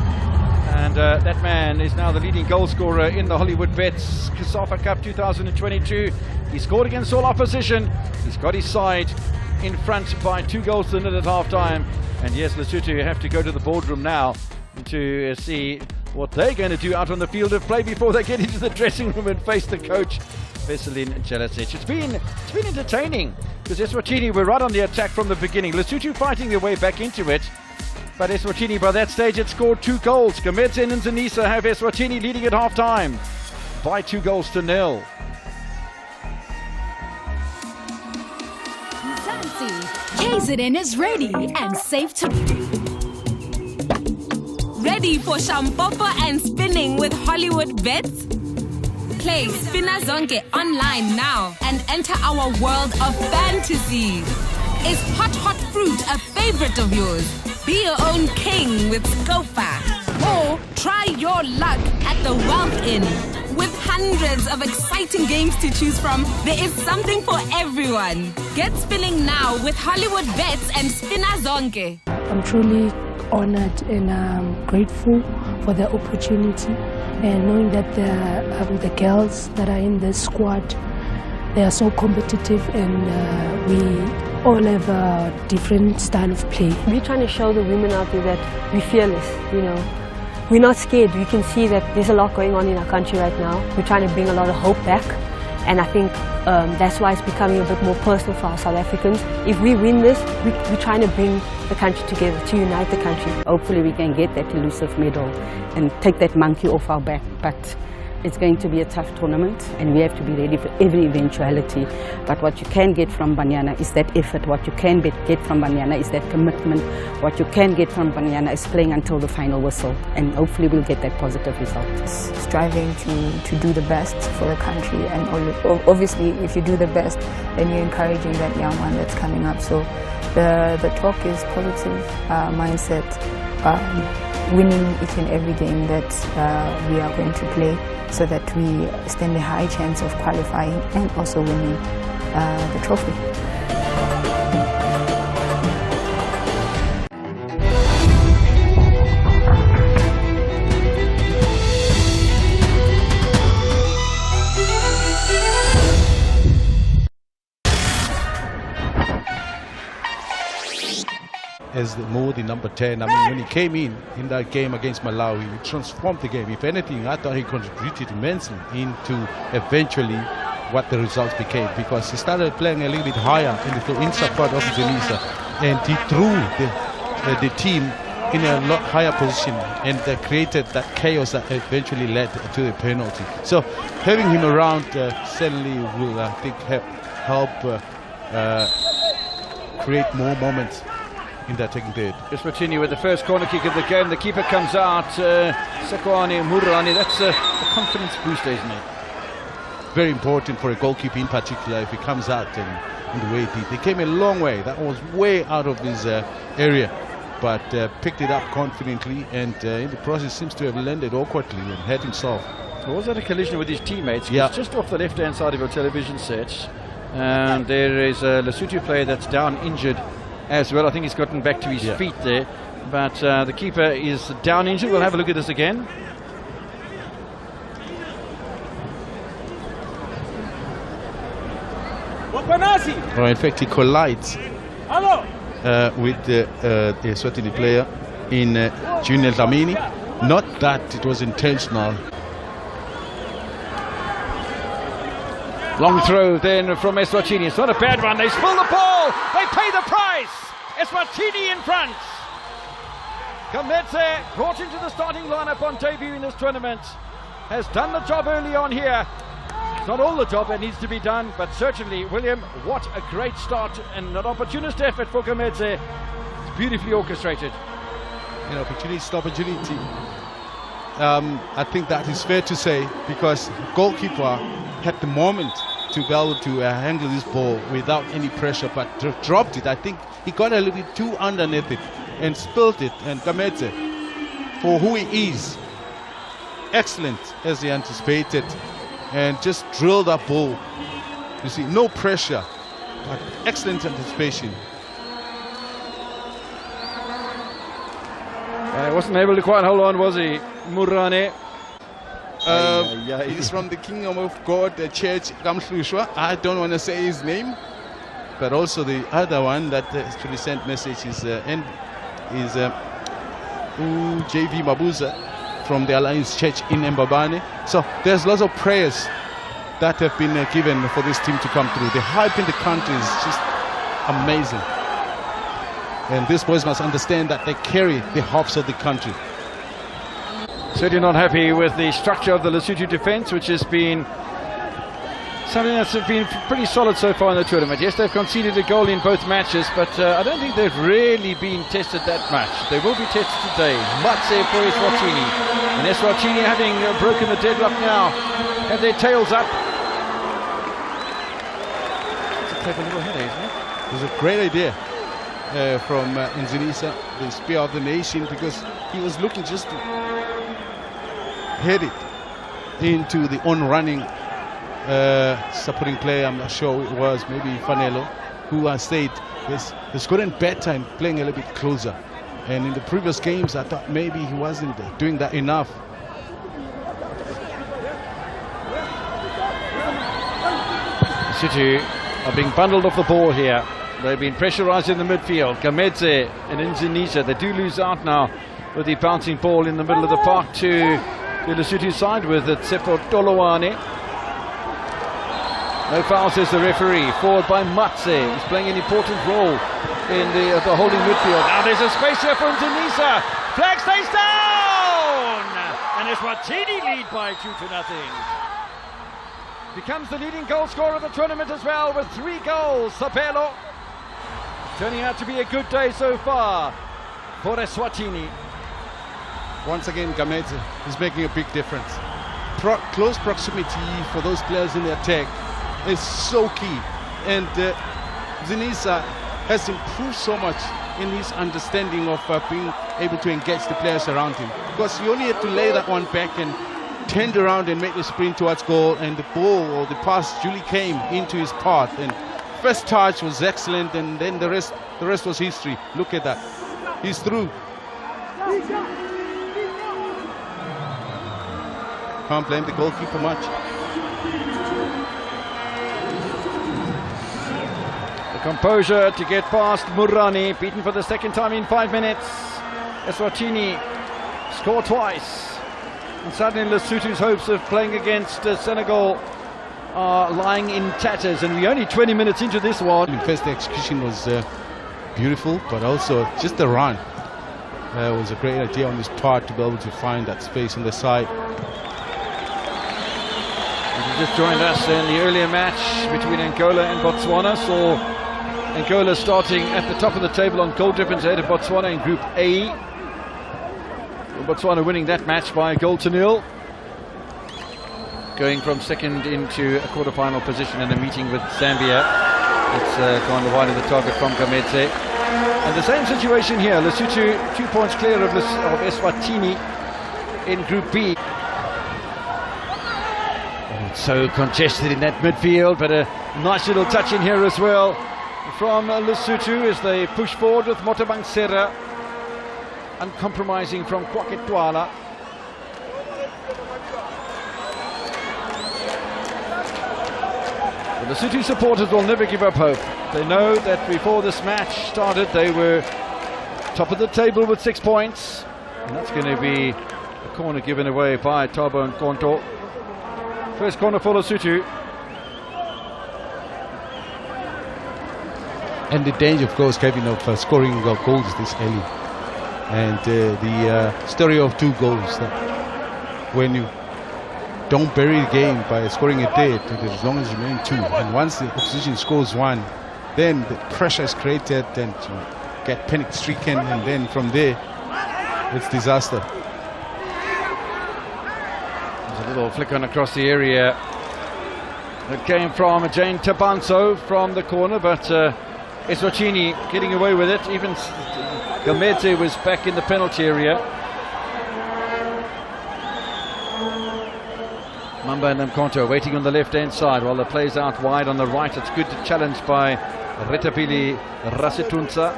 And that man is now the leading goal scorer in the Hollywood Bets COSAFA Cup 2022. He scored against all opposition. He's got his side in front by 2-0 at half-time. And yes, Lesotho have to go to the boardroom now to see what they're going to do out on the field of play before they get into the dressing room and face the coach, Veselin Jelasic. It's been entertaining, because Eswatini were right on the attack from the beginning. Lesotho fighting their way back into it. But Eswatini, by that stage, had scored 2 goals. Gametzen and Zanisa have Eswatini leading at half-time by 2-0. KZN is ready and safe to... Ready for shampopo and spinning with Hollywood bets? Play Spina Zonke online now and enter our world of fantasy. Is hot fruit a favorite of yours? Be your own king with COSAFA. Or try your luck at the Wealth Inn. With hundreds of exciting games to choose from, there is something for everyone. Get spinning now with Hollywood bets and Spina Zonke. I'm truly honored and grateful for the opportunity, and knowing that the girls that are in this squad, they are so competitive, and we all have a different style of play. We're trying to show the women out there that we're fearless, you know. We're not scared. We can see that there's a lot going on in our country right now. We're trying to bring a lot of hope back, and I think that's why it's becoming a bit more personal for our South Africans. If we win this, we're trying to bring the country together, to unite the country. Hopefully we can get that elusive medal and take that monkey off our back, but it's going to be a tough tournament and we have to be ready for every eventuality. But what you can get from Banyana is that effort. What you can get from Banyana is that commitment. What you can get from Banyana is playing until the final whistle, and hopefully we'll get that positive result. Striving to do the best for the country, and obviously if you do the best, then you're encouraging that young one that's coming up. So the talk is positive mindset, winning each and every game that we are going to play, so that we stand a high chance of qualifying and also winning the trophy. As the number 10, I mean, when he came in that game against Malawi, he transformed the game. If anything, I thought he contributed immensely into eventually what the results became, because he started playing a little bit higher in support of Denisa, and he threw the team in a lot higher position, and created that chaos that eventually led to the penalty. So having him around certainly will, I think, help create more moments in that taking third. Eswatini with the first corner kick of the game. The keeper comes out, Eswatini Murani. That's a confidence booster, isn't it? Very important for a goalkeeper in particular, if he comes out in the way he did. He came a long way. That was way out of his area, but picked it up confidently, and in the process seems to have landed awkwardly and hurt himself. So was that a collision with his teammates? Yeah. He's just off the left-hand side of your television set, and there is a Lesotho player that's down injured as well. I think he's gotten back to his feet there, but the keeper is down injured. We'll have a look at this again. In fact, he collides with the Eswatini player in Junior Dlamini. Not that it was intentional. Long throw then from Eswatini. It's not a bad one. They spill the ball. They pay the price. Eswatini in front. Kametse, brought into the starting lineup on debut in this tournament, has done the job early on here. It's not all the job that needs to be done, but certainly, William, what a great start and an opportunist effort for Kametse. It's beautifully orchestrated. Opportunity to opportunity. I think that is fair to say, because goalkeeper had the moment to be able to handle this ball without any pressure, but dropped it. I think he got a little bit too underneath it and spilled it. And Kametse, for who he is, excellent as he anticipated, and just drilled that ball. You see, no pressure, but excellent anticipation. Wasn't able to quite hold on, was he, Murane? He's from the Kingdom of God, the Church Kamhlushwa. I don't want to say his name, but also the other one that actually sent message is JV Mabuza from the Alliance Church in Mbabane. So there's lots of prayers that have been given for this team to come through. The hype in the country is just amazing, and these boys must understand that they carry the hopes of the country. Certainly not happy with the structure of the Lesotho defence, which has been something that's been pretty solid so far in the tournament. Yes, they've conceded a goal in both matches, but I don't think they've really been tested that much. They will be tested today. Matse for Eswatini. And Eswatini, having broken the deadlock now, have their tails up. It's a clever little header, isn't it? It was a great idea from Nzinisa, the spear of the nation, because he was looking just to head it into the on-running supporting player. I'm not sure who it was, maybe Fanelo, who stayed. He's gotten better and playing a little bit closer. And in the previous games, I thought maybe he wasn't doing that enough. City are being bundled off the ball here. They've been pressurised in the midfield. Gamedze and Nzinisa, they do lose out now with the bouncing ball in the middle of the park to the Lesotho side with Tsepo Tolowane. No foul, says the referee. Forward by Matse. He's playing an important role in the holding midfield. Now there's a space here for Nzinisa. Flag stays down! And Eswatini lead by 2-0. Becomes the leading goal scorer of the tournament as well with 3 goals. Sapelo. Turning out to be a good day so far for Eswatini. Once again, Gamedze is making a big difference. Close proximity for those players in the attack is so key. And Nzinisa has improved so much in his understanding of being able to engage the players around him. Because he only had to lay that one back and turned around and make the sprint towards goal, and the ball or the pass duly came into his path. And first touch was excellent, and then the rest was history. Look at that. He's through. Can't blame the goalkeeper much. The composure to get past Murani, beaten for the second time in 5 minutes. Eswatini score twice. And suddenly Lesotho's hopes of playing against Senegal are lying in tatters, and we're only 20 minutes into this one. First, the execution was beautiful, but also just the run was a great idea on his part to be able to find that space on the side. If you just joined us in the earlier match between Angola and Botswana, saw Angola starting at the top of the table on goal difference ahead of Botswana in Group A. Botswana winning that match by 1-0, going from second into a quarter-final position in a meeting with Zambia. It's gone wide of the target from Gamedze. And the same situation here. Lesotho 2 points clear of Eswatini in Group B. Oh, it's so congested in that midfield, but a nice little touch in here as well from Lesotho as they push forward with Motabangsera. Uncompromising from Kwaketwala. The Lesotho supporters will never give up hope. They know that before this match started they were top of the table with 6 points, and that's going to be a corner given away by Thabo Nkonto. First corner for Lesotho. And the danger, of course, Kevin, of scoring goals this early. And the story of 2 goals, that when you don't bury the game by scoring a dead, as long as you remain 2, and once the opposition scores 1, then the pressure is created and you get panic stricken, and then from there it's disaster. There's a little flick on across the area that came from Jane Tabanso from the corner, but Eswatini getting away with it. Even Gamedze was back in the penalty area. Mamba and Mkonto waiting on the left hand side while the play's out wide on the right. It's good to challenge by Retapili Rasetunsa.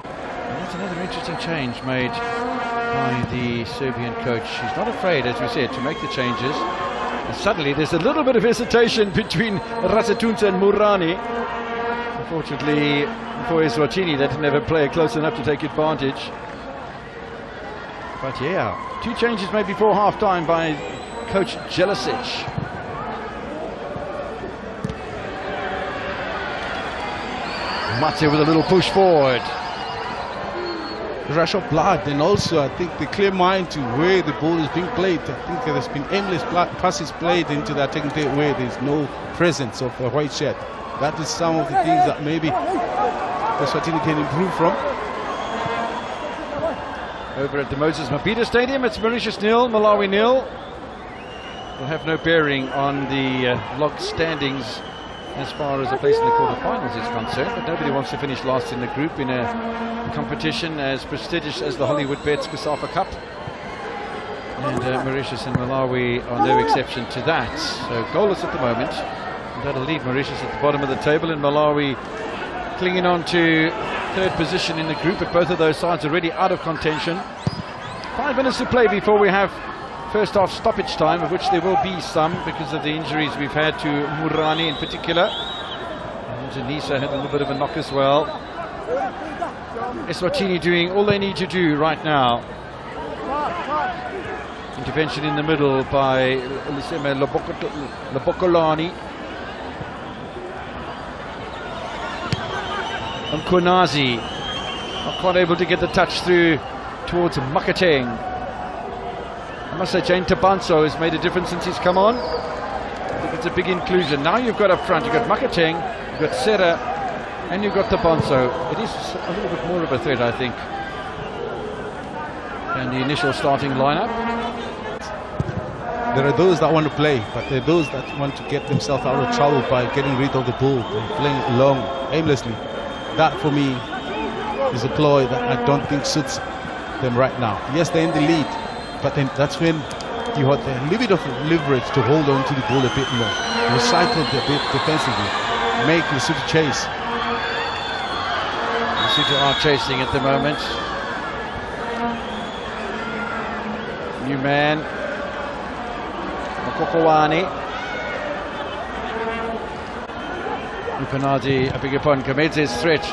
That's another interesting change made by the Serbian coach. He's not afraid, as we said, to make the changes. And suddenly there's a little bit of hesitation between Rasetunsa and Murani. Unfortunately for Eswatini, they didn't have a player close enough to take advantage. But yeah, 2 changes made before half-time by coach Jelicic. Matse with a little push forward. rush of blood, and also I think the clear mind to where the ball is being played. I think there's been aimless passes played into that technical where there's no presence of a white shirt. That is some of the things that maybe Eswatini can improve from. Over at the Moses Mabhida Stadium, it's Mauritius 0, Malawi 0. Will have no bearing on the log standings as far as a place in the quarterfinals is concerned, but nobody wants to finish last in the group in a competition as prestigious as the Hollywood Bets COSAFA Cup. And Mauritius and Malawi are no exception to that. So goalless at the moment, and that'll leave Mauritius at the bottom of the table, and Malawi clinging on to third position in the group, but both of those sides already out of contention. 5 minutes to play before we have first half stoppage time, of which there will be some because of the injuries we've had to Murani in particular. And Janisa had a little bit of a knock as well. Eswatini doing all they need to do right now. Intervention in the middle by Labokolani. And Konazi not quite able to get the touch through towards Makateng. I must say Jane Tabanso has made a difference since he's come on. I think it's a big inclusion. Now you've got up front, you've got Makateng, you've got Serra, and you've got Tabanso. It is a little bit more of a threat, I think, than the initial starting lineup. There are those that want to play, but there are those that want to get themselves out of trouble by getting rid of the ball and playing it long, aimlessly. That for me is a ploy that I don't think suits them right now. Yes, they're in the lead, but then that's when you have a little bit of leverage to hold on to the ball a bit more, recycle it a bit defensively, make Lesotho chase. Lesotho are chasing at the moment. New man, Okokowani. Upanadi, I beg your pardon, Kamedze's threat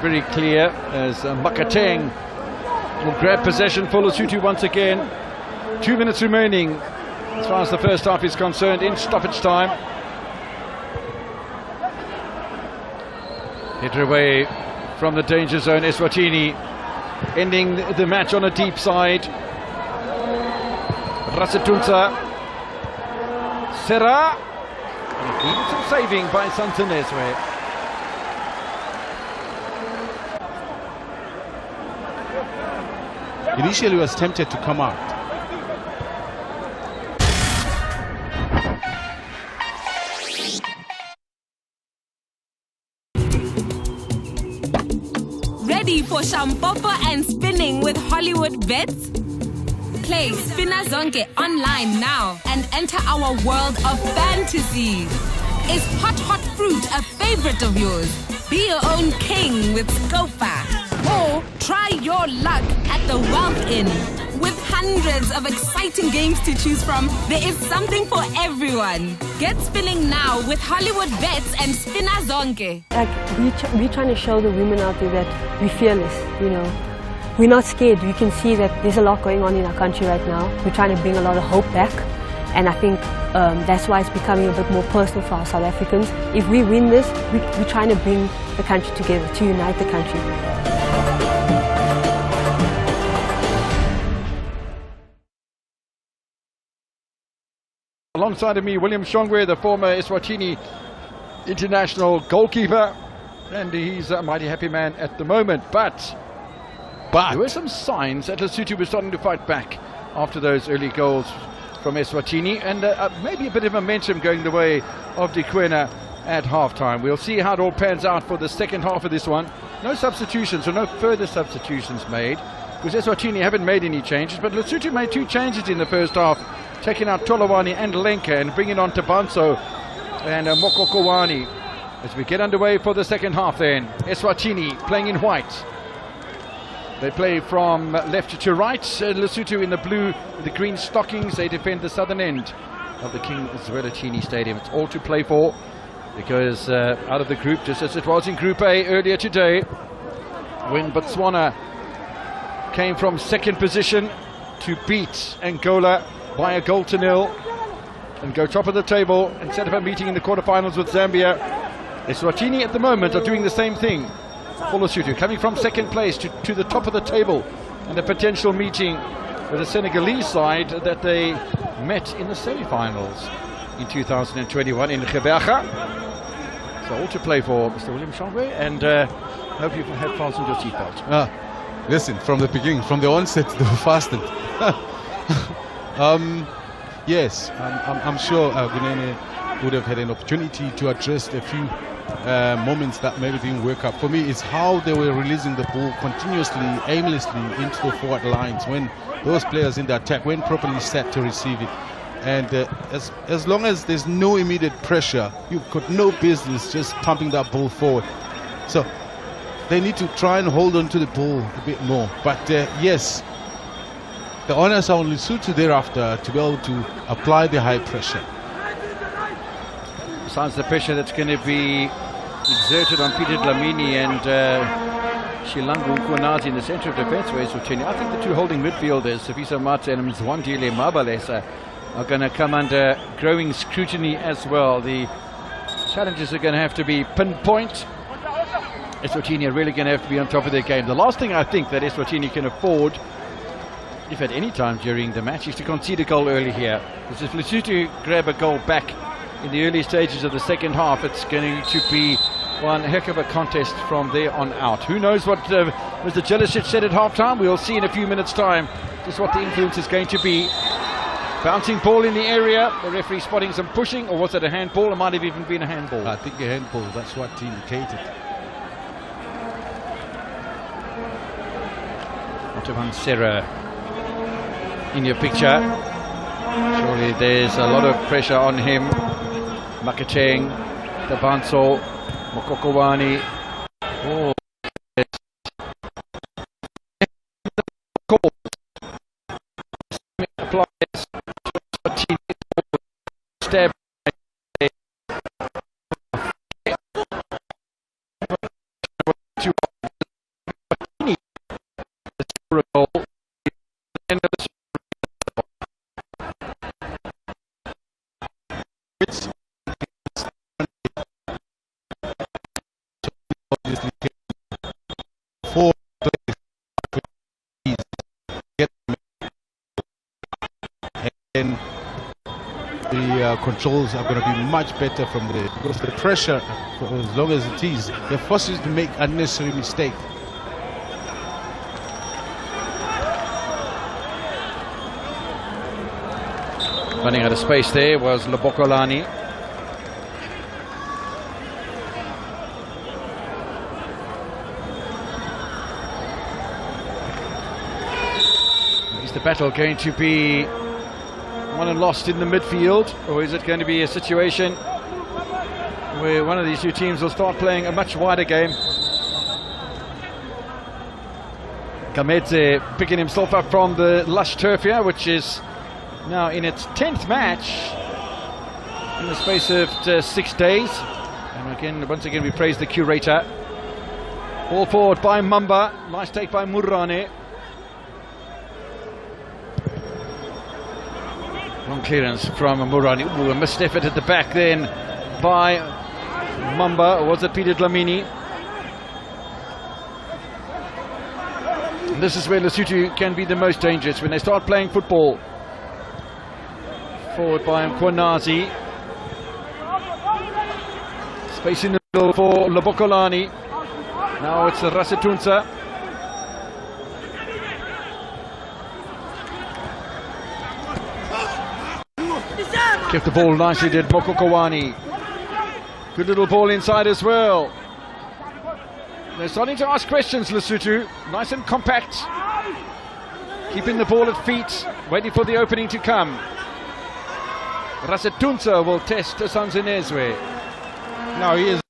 very clear as Makateng will grab possession for Lesotho once again. 2 minutes remaining as far as the first half is concerned in stoppage time. Hit away from the danger zone, Eswatini ending the match on a deep side. Rasetunza, Serra, and he needed some saving by Santaneswe. Initially was tempted to come out. Ready for Shampopo and spinning with Hollywood Bets? Play Spina Zonke online now and enter our world of fantasy. Is hot fruit a favorite of yours? Be your own king with COSAFA. Or try your luck at the Wealth Inn. With hundreds of exciting games to choose from, there is something for everyone. Get spinning now with Hollywood Bets and Spina Zonke. Like we're trying to show the women out there that we're fearless, you know. We're not scared. You can see that there's a lot going on in our country right now. We're trying to bring a lot of hope back. And I think that's why it's becoming a bit more personal for our South Africans. If we win this, we're trying to bring the country together, to unite the country. Alongside of me, William Shongwe, the former Eswatini international goalkeeper, and he's a mighty happy man at the moment. But there were some signs that Lesotho was starting to fight back after those early goals from Eswatini, and maybe a bit of momentum going the way of De Quena at half-time. We'll see how it all pans out for the second half of this one. No substitutions, or no further substitutions made, because Eswatini haven't made any changes, but Lesotho made 2 changes in the first half, taking out Tolawani and Lenka and bringing on Tabanso and Mokokowani. As we get underway for the second half then, Eswatini playing in white. They play from left to right. Lesotho in the blue, the green stockings. They defend the southern end of the King Zwelithini Stadium. It's all to play for, because out of the group, just as it was in Group A earlier today, when Botswana came from second position to beat Angola by a 0-0 and go top of the table and set up a meeting in the quarterfinals with Zambia. Eswatini at the moment are doing the same thing. for Lesotho, coming from second place to the top of the table, and a potential meeting with the Senegalese side that they met in the semi-finals in 2021 in Geberga. So all to play for Mr. William Shangwe, and hope you have fastened your seatbelt. Listen, from the beginning, from the onset, they were fastened. Yes, I'm sure Gunene would have had an opportunity to address a few moments that maybe didn't work out. For me, it's how they were releasing the ball continuously, aimlessly into the forward lines when those players in the attack weren't properly set to receive it. And as long as there's no immediate pressure, you've got no business just pumping that ball forward. So they need to try and hold on to the ball a bit more. But yes, the onus on Lesotho thereafter to be able to apply the high pressure. Besides the pressure that's going to be exerted on Peter Dlamini and Shilangu Nkonazi in the centre of defence for Eswatini, I think the two holding midfielders, Safisa Mate and Mzwandile Mabalesa, are going to come under growing scrutiny as well. The challenges are going to have to be pinpoint. Eswatini are really going to have to be on top of their game. The last thing I think that Eswatini can afford, if at any time during the match, is to concede a goal early here. Because if Lesotho grab a goal back in the early stages of the second half, it's going to be one heck of a contest from there on out. Who knows what Mr. Jelicic said at half-time? We'll see in a few minutes' time just what the influence is going to be. Bouncing ball in the area, the referee spotting some pushing, or was it a handball? It might have even been a handball. I think a handball, that's what he indicated. Ottavan Serra in your picture. Surely there's a lot of pressure on him. Makateng, Dabanso, Mokokowani. Oh, stab. Controls are going to be much better from there, because the pressure, for as long as it is, they're forced to make unnecessary mistake. Running out of space there was Lebokolani. Is the battle going to be won and lost in the midfield, or is it going to be a situation where one of these two teams will start playing a much wider game? Kamedze picking himself up from the lush turf here, which is now in its 10th match in the space of 6 days. And again, once again, we praise the curator. Ball forward by Mamba, nice take by Murane. Long clearance from Murani. Ooh, a missed effort at the back then by Mamba, or was it Peter Dlamini? And this is where Lesotho can be the most dangerous, when they start playing football. Forward by Mkhonazi. Space in the middle for Lebokolani. Now it's Rasetunsa. Kept the ball nicely, did Mokokowani. Good little ball inside as well. They're starting to ask questions, Lesotho. Nice and compact. Keeping the ball at feet, waiting for the opening to come. Rasetunsa will test Sanzinezwe. Now he is.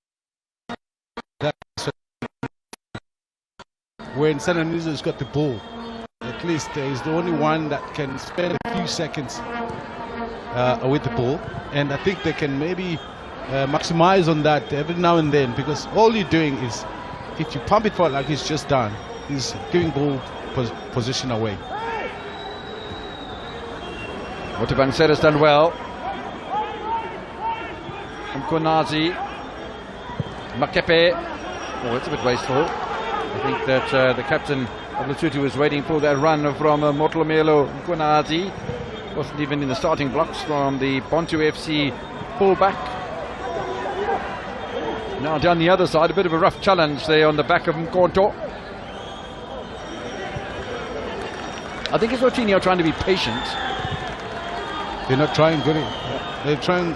When Sananizo's got the ball, at least he's the only one that can spend a few seconds with the ball, and I think they can maybe maximize on that every now and then, because all you're doing is, if you pump it forward like he's just done, he's giving ball position away. Ottavan Serra's done well. Mkonazi, Makepe, Oh, it's a bit wasteful. I think that the captain of Lesotho was waiting for that run from Motlomelo Nkwenazi. Wasn't even in the starting blocks from the Bantu FC fullback. Now down the other side, a bit of a rough challenge there on the back of Mkonto. I think Eswatini are trying to be patient. They're not trying good. They're trying.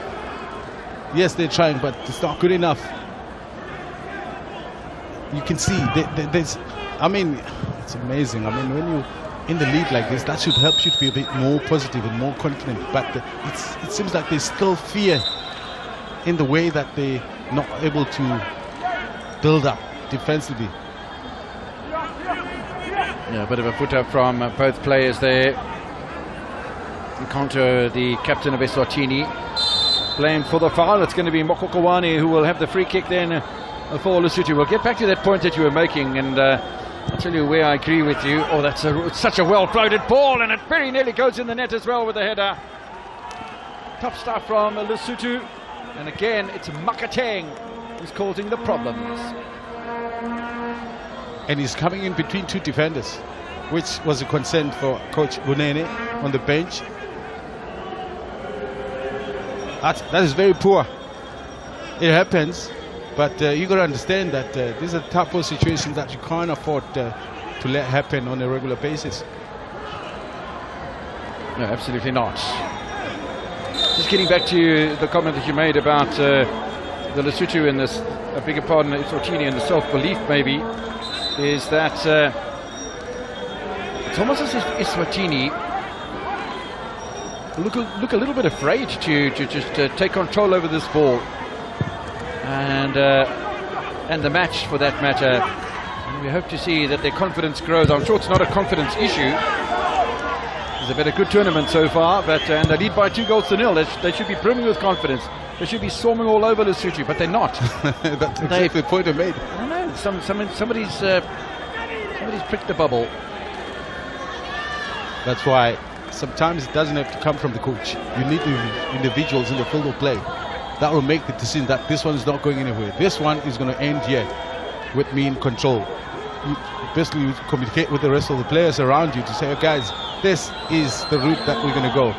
Yes, they're trying, but it's not good enough. You can see there's. I mean, it's amazing. I mean, when you're in the lead like this, that should help you to be a bit more positive and more confident. But it seems like there's still fear in the way that they're not able to build up defensively. Yeah, a bit of a foot up from both players there. Encounter the captain of Eswatini. Blamed for the foul. It's going to be Mokokowani who will have the free kick then for Lesotho. We'll get back to that point that you were making, and I'll tell you where I agree with you. Oh, that's such a well-floated ball, and it very nearly goes in the net as well with the header. Top stuff from Lesotho, and again it's Makateng who's causing the problems. And he's coming in between two defenders, which was a concern for Coach Bunene on the bench. That is very poor. It happens, but you got to understand that these are type of situations that you can't afford to let happen on a regular basis. No, absolutely not. Just getting back to the comment that you made about the Lesotho and this, I beg your pardon, Eswatini and the self-belief maybe, is that it's almost as if Eswatini look a little bit afraid to just take control over this ball and the match for that matter. And we hope to see that their confidence grows. I'm sure it's not a confidence issue. It's been a good tournament so far, but and they lead by 2-0. They should be brimming with confidence. They should be swarming all over Lesotho, but they're not. That's exactly the point I made. I don't know. Somebody's pricked the bubble. That's why sometimes it doesn't have to come from the coach. You need the individuals in the field of play that will make the decision that this one is not going anywhere. This one is going to end here with me in control. You basically communicate with the rest of the players around you to say, oh, guys, this is the route that we're going to go.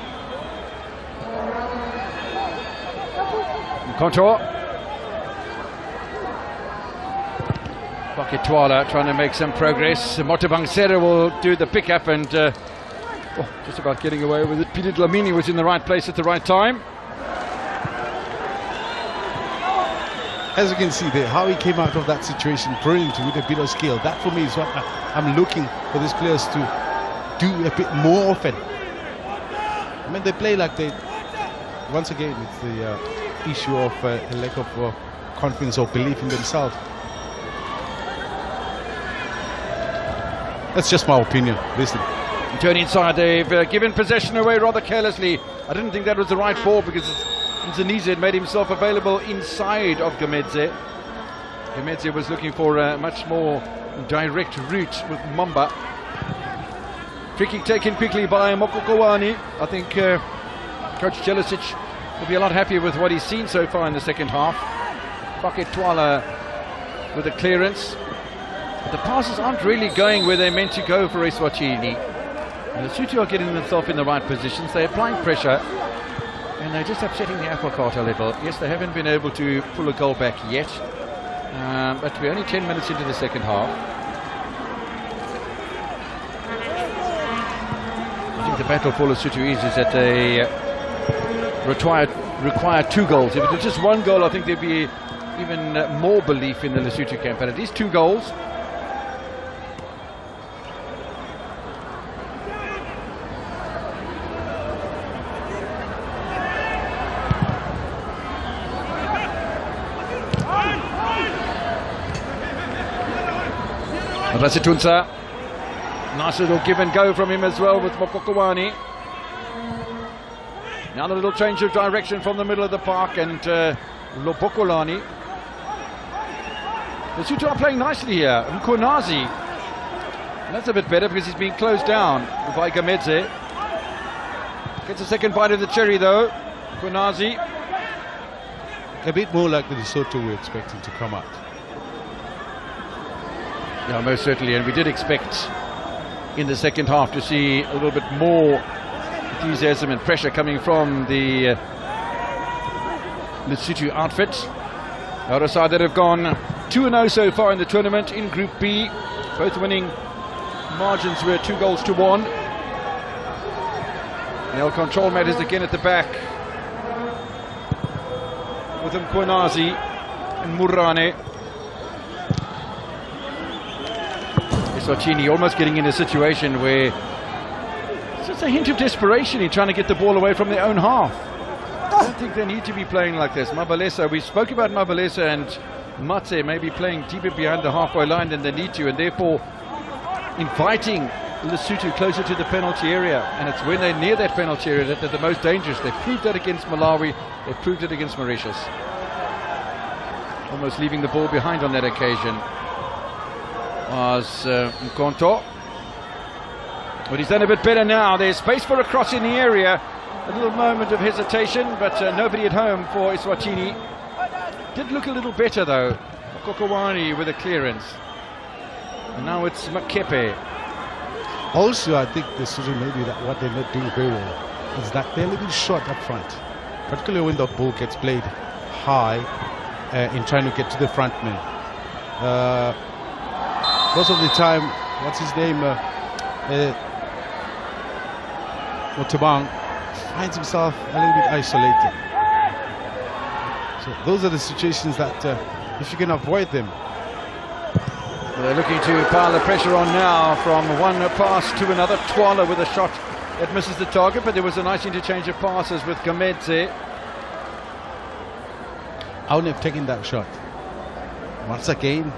Contour. Baketwala trying to make some progress. Motabangsera will do the pick-up and just about getting away with it. Peter Dlamini was in the right place at the right time. As you can see there, how he came out of that situation brilliant with a bit of skill. That for me is what I'm looking for these players to do a bit more often. I mean, they play like they, once again, it's the issue of a lack of confidence or belief in themselves. That's just my opinion. Listen. Turn inside, they've given possession away rather carelessly. I didn't think that was the right ball because Nzanize had made himself available inside of Gamedze. Gamedze was looking for a much more direct route with Mamba. Free kick taken quickly by Mokokowani. I think Coach Jelicic will be a lot happier with what he's seen so far in the second half. Baketwala with the clearance. The passes aren't really going where they're meant to go for Eswatini. And the Lesotho are getting themselves in the right positions. They're applying pressure and they're just upsetting the apple cart a little. Yes, they haven't been able to pull a goal back yet, but we're only 10 minutes into the second half. I think the battle for Lesotho is that they require 2 goals. If it was just 1 goal, I think there'd be even more belief in the Lesotho camp, but at least 2 goals. Rasitunsa, nice little give and go from him as well with Mokokowani. Now a little change of direction from the middle of the park and Lobokolani. The Lesotho are playing nicely here. Mkonazi, that's a bit better because he's been closed down by Gamedze. Gets a second bite of the cherry though. Mkonazi. A bit more like the Lesotho we're expecting to come out. Yeah, most certainly, and we did expect in the second half to see a little bit more enthusiasm and pressure coming from the Lesotho outfit. The other side that have gone 2-0 so far in the tournament in Group B, both winning margins were 2-1. They'll control matters again at the back with Mkhonazi and Murane. Eswatini almost getting in a situation where it's just a hint of desperation in trying to get the ball away from their own half. I don't think they need to be playing like this. Mabalesa, we spoke about Mabalesa and Matse maybe playing deeper behind the halfway line than they need to, and therefore inviting Lesotho closer to the penalty area, and it's when they're near that penalty area that they're the most dangerous. They've proved that against Malawi, they've proved it against Mauritius. Almost leaving the ball behind on that occasion was Mkonto. But he's done a bit better now. There's space for a cross in the area. A little moment of hesitation, but nobody at home for Eswatini. Did look a little better though. Kokowani with a clearance. And now it's Makepe. Also, I think this is maybe that what they're not doing very well is that they're a little short up front, particularly when the ball gets played high in trying to get to the front man. Most of the time, what's his name? Motabang finds himself a little bit isolated. So those are the situations that if you can avoid them. They're looking to pile the pressure on now from one pass to another. Twala with a shot that misses the target, but there was a nice interchange of passes with Gamedze. I would have taken that shot. Once again,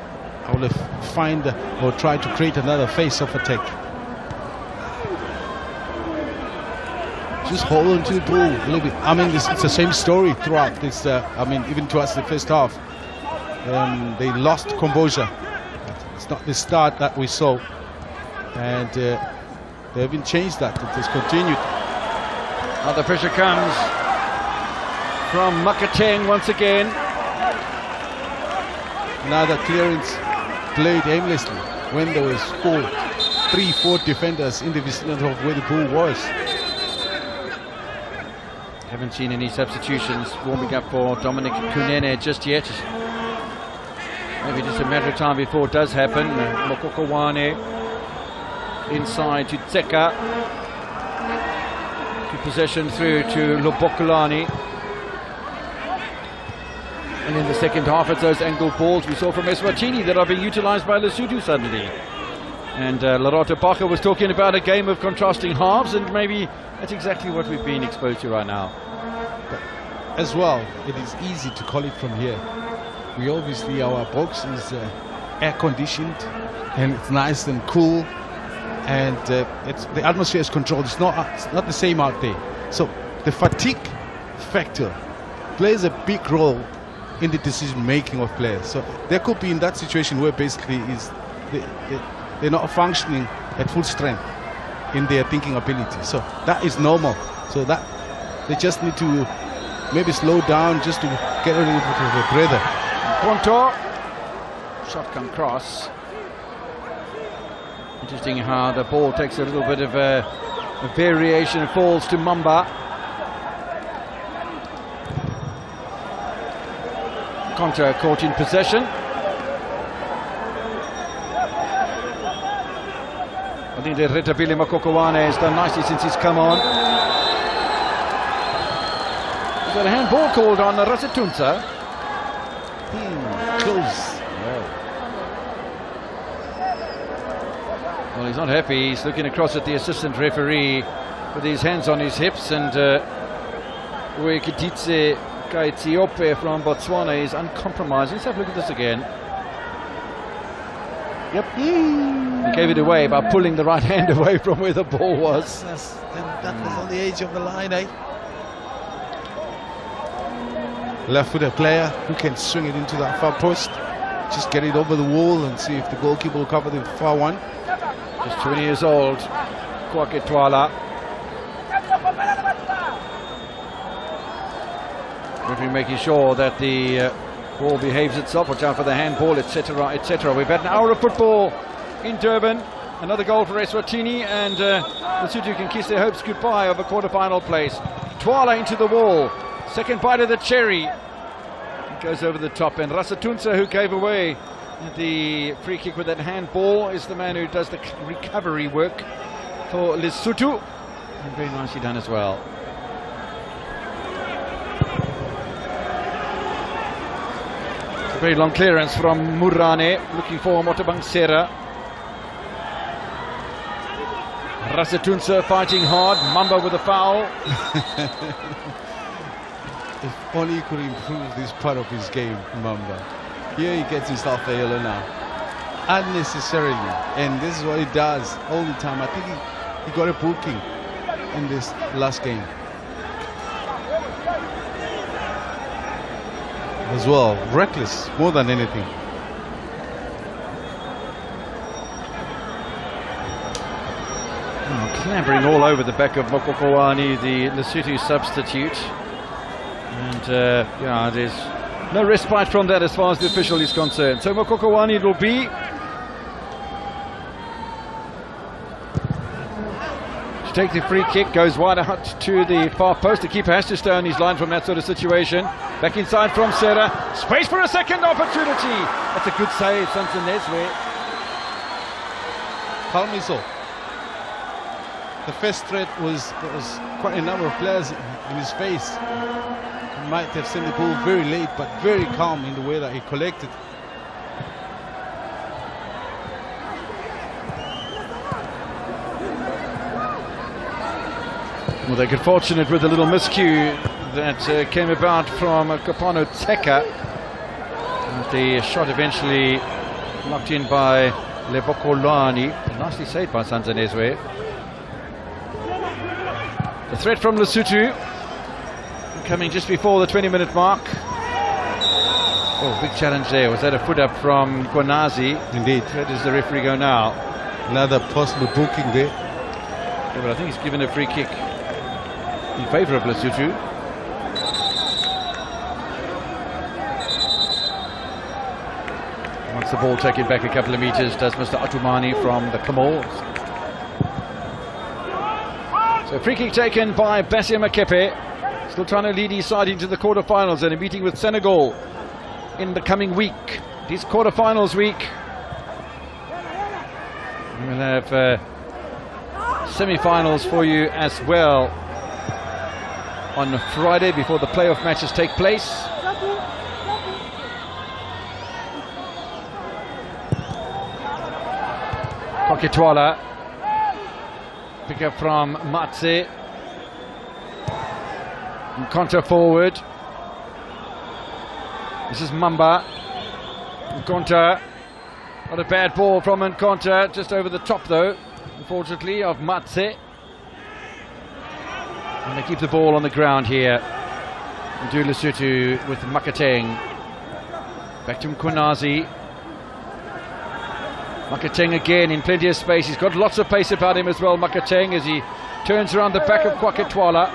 I would have find or tried to create another face-off attack. Just hold on to the ball a little bit. I mean, it's the same story throughout this. I mean, even towards the first half, they lost composure. It's not the start that we saw, and they haven't changed that. It has continued. Now the pressure comes from Makateng once again. Now the clearance played aimlessly when there was 3-4 defenders in the vicinity of where the ball was. Haven't seen any substitutions warming up for Dominic Kunene just yet. Maybe just a matter of time before it does happen. Mokokowane inside to Tseka. To possession through to Lobokolani. And in the second half, it's those angle balls we saw from Eswatini that are being utilised by Lesotho suddenly. And Lerato Baka was talking about a game of contrasting halves, and maybe that's exactly what we've been exposed to right now. But as well, it is easy to call it from here. We obviously, our box is air conditioned and it's nice and cool, and it's the atmosphere is controlled. It's not the same out there. So the fatigue factor plays a big role in the decision making of players. So there could be in that situation where basically is they're not functioning at full strength in their thinking ability. So that is normal. So that they just need to maybe slow down just to get a little bit of a breather. Ponto, shot come cross. Interesting how the ball takes a little bit of a variation and falls to Mamba. Contra caught in possession. I think that Retabile Makokowane has done nicely since he's come on. He's got a handball called on Rasetunza. Close. Well, he's not happy. He's looking across at the assistant referee with his hands on his hips, and Uekititse Kaitsiope from Botswana is uncompromising. Let's have a look at this again. Yep. He gave it away by pulling the right hand away from where the ball was. That was on the edge of the line, eh? Left-footed player who can swing it into that far post, just get it over the wall and see if the goalkeeper will cover the far one. Just 20 years old, Kwake Twala. Referee making sure that the Ball behaves itself, watch out for the handball, etc., etc. We've had an hour of football in Durban. Another goal for Eswatini, and Lesotho can kiss their hopes goodbye of a quarter-final place. Twala into the wall. Second bite of the cherry. It goes over the top, and Rasatunsa, who gave away the free kick with that handball, is the man who does the recovery work for Lesotho. And very nicely done as well. A very long clearance from Murane, looking for Motabangsera. Rasatunsa fighting hard, Mamba with a foul. If only he could improve this part of his game, Mamba. Here he gets himself a yellow now, unnecessarily, and this is what he does all the time. I think he got a booking in this last game as well. Reckless more than anything. Clambering all over the back of Mokokowani, the Lesotho substitute. And yeah, there's no respite from that as far as the official is concerned. So Mokokowani it will be. To take the free kick, goes wide out to the far post. The keeper has to stay on his line from that sort of situation. Back inside from Serra. Space for a second opportunity. That's a good save, Samson Neswe. Palmiso. The first threat was quite a number of players in his face. He might have sent the ball very late, but very calm in the way that he collected. Well, they got fortunate with a little miscue that came about from Kopano Tseka. The shot eventually knocked in by Lebokolani. Nicely saved by Sanzanezwe. The threat from Lesotho coming just before the 20-minute mark. Oh, big challenge there. Was that a foot up from Kwanazi? Indeed. Where does the referee go now? Another possible booking there. Yeah, but I think he's given a free kick in favour of Lesotho. Wants the ball taken back a couple of metres, does Mr. Atumani from the Kamals. So free kick taken by Basia Makepe. Still trying to lead his side into the quarterfinals and a meeting with Senegal in the coming week. This quarterfinals week. We'll have semi-finals for you as well on Friday before the playoff matches take place. Koketwala. Pick up from Matse. Nkonta forward. This is Mamba. Nkonta. Not a bad ball from Nkonta. Just over the top though, unfortunately, of Matse. And they keep the ball on the ground here. Ndu Lesotho with Makateng. Back to Mkwanazi. Makateng again in plenty of space. He's got lots of pace about him as well, Makateng, as he turns around the back of Kwaketwala.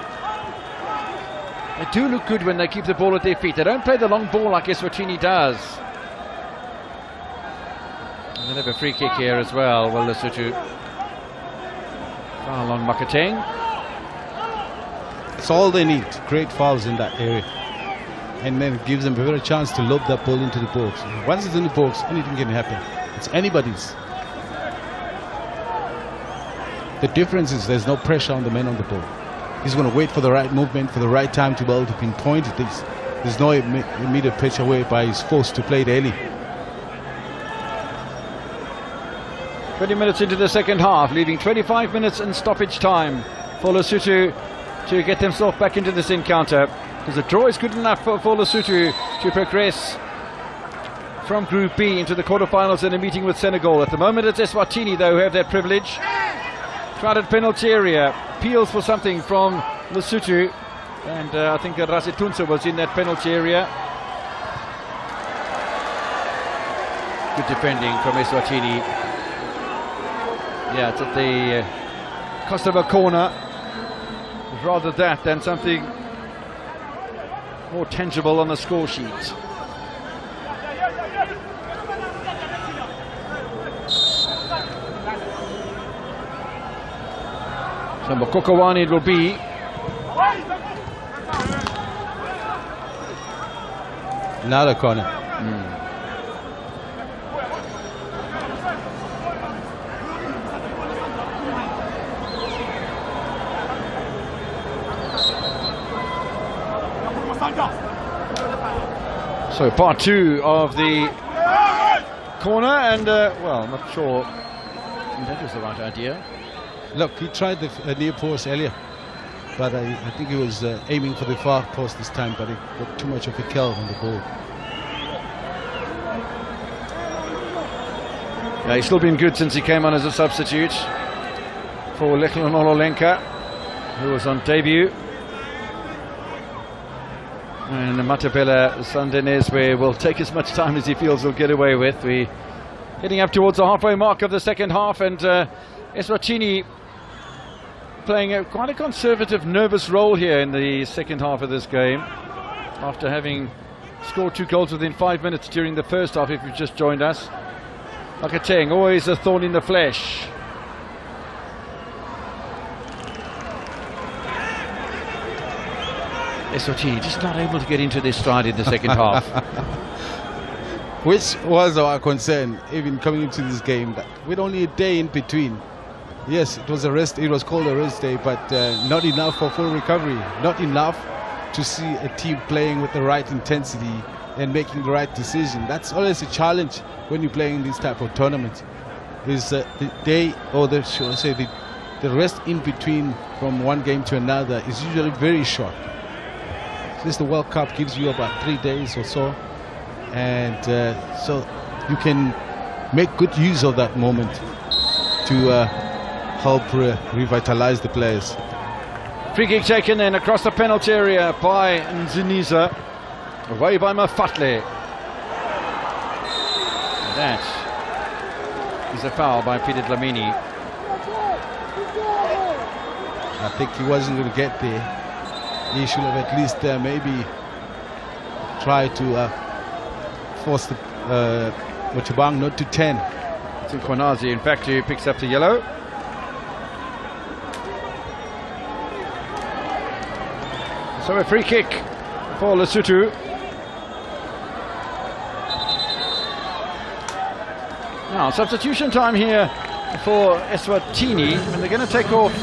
They do look good when they keep the ball at their feet. They don't play the long ball like Eswatini does. And they have a free kick here as well. Well, Lesotho foul on Makateng. That's all they need, great fouls in that area. And then it gives them a better chance to lob that ball into the box. Once it's in the box, anything can happen. It's anybody's. The difference is there's no pressure on the man on the ball. He's going to wait for the right movement, for the right time to be able to pinpoint this. There's no immediate pressure whereby he's forced to play it early. 20 minutes into the second half, leaving 25 minutes in stoppage time for Lesotho to get themselves back into this encounter. Because a draw is good enough for Lesotho to progress from Group B into the quarterfinals and a meeting with Senegal. At the moment it's Eswatini though who have that privilege. Crowded penalty area, appeals for something from Lesotho, and I think Rasetunsa was in that penalty area. Good defending from Eswatini. Yeah, it's at the cost of a corner. Rather that than something more tangible on the score sheet. So Mokokowani it will be. Another corner. So part 2 of the corner, and well, I'm not sure that was the right idea. Look, he tried the near post earlier, but I think he was aiming for the far post this time, but he got too much of a kill on the ball. Yeah, he's still been good since he came on as a substitute for Leklan Ololenka, who was on debut. And Matabela Sandeneswe will take as much time as he feels he'll get away with. We're heading up towards the halfway mark of the second half, and Eswatini playing quite a conservative, nervous role here in the second half of this game, after having scored 2 goals within 5 minutes during the first half, if you've just joined us. Makateng, always a thorn in the flesh. Eswatini just not able to get into their stride in the second half. Which was our concern, even coming into this game, that with only a day in between. Yes, it was a rest. It was called a rest day, but not enough for full recovery. Not enough to see a team playing with the right intensity and making the right decision. That's always a challenge when you're playing this type of tournament. Is the day, or the should I say the rest in between from one game to another is usually very short. Since the World Cup gives you about 3 days or so, and so you can make good use of that moment to help revitalize the players. Free kick taken in across the penalty area by Nziniza, away by Mafatle. That is a foul by Peter Dlamini. I think he wasn't going to get there. He should have at least maybe tried to force the Motabang not to 10. It's in Kwanazi, in fact, who picks up the yellow. So a free kick for Lesotho. Now substitution time here for Eswatini, and they're going to take off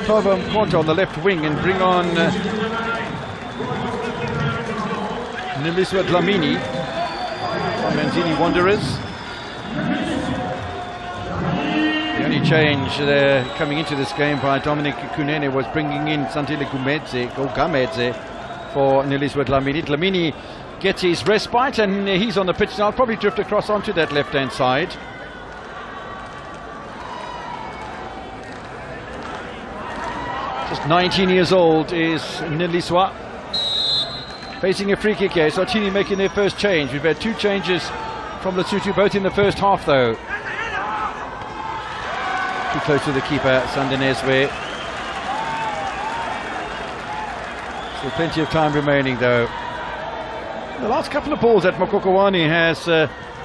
Tobo Mkonto on the left wing and bring on Niliswa Dlamini from Manzini Wanderers. The only change coming into this game by Dominic Kunene was bringing in Santile Gamedze for Niliswa Dlamini. Dlamini gets his respite and he's on the pitch now. I'll probably drift across onto that left-hand side. Just 19 years old is Niliswa. Facing a free kick here. Eswatini making their first change. We've had 2 changes from Lesotho, both in the first half though. Too close to the keeper, Sandeneswe. Still plenty of time remaining though. The last couple of balls that Mokokowani has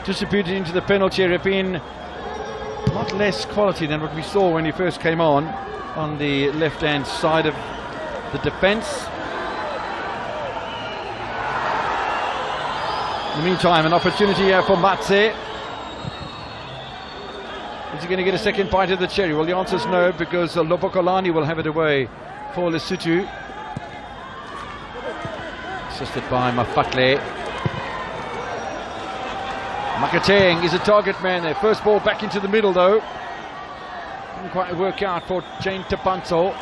distributed into the penalty area have been a lot less quality than what we saw when he first came on the left-hand side of the defence. In the meantime, an opportunity here for Matse. Is he going to get a second bite of the cherry? Well, the answer is no, because Lobokolani will have it away for Lesotho. Assisted by Mafatle. Makateng is a target man there. First ball back into the middle though. Didn't quite work out for Jane Tapanso.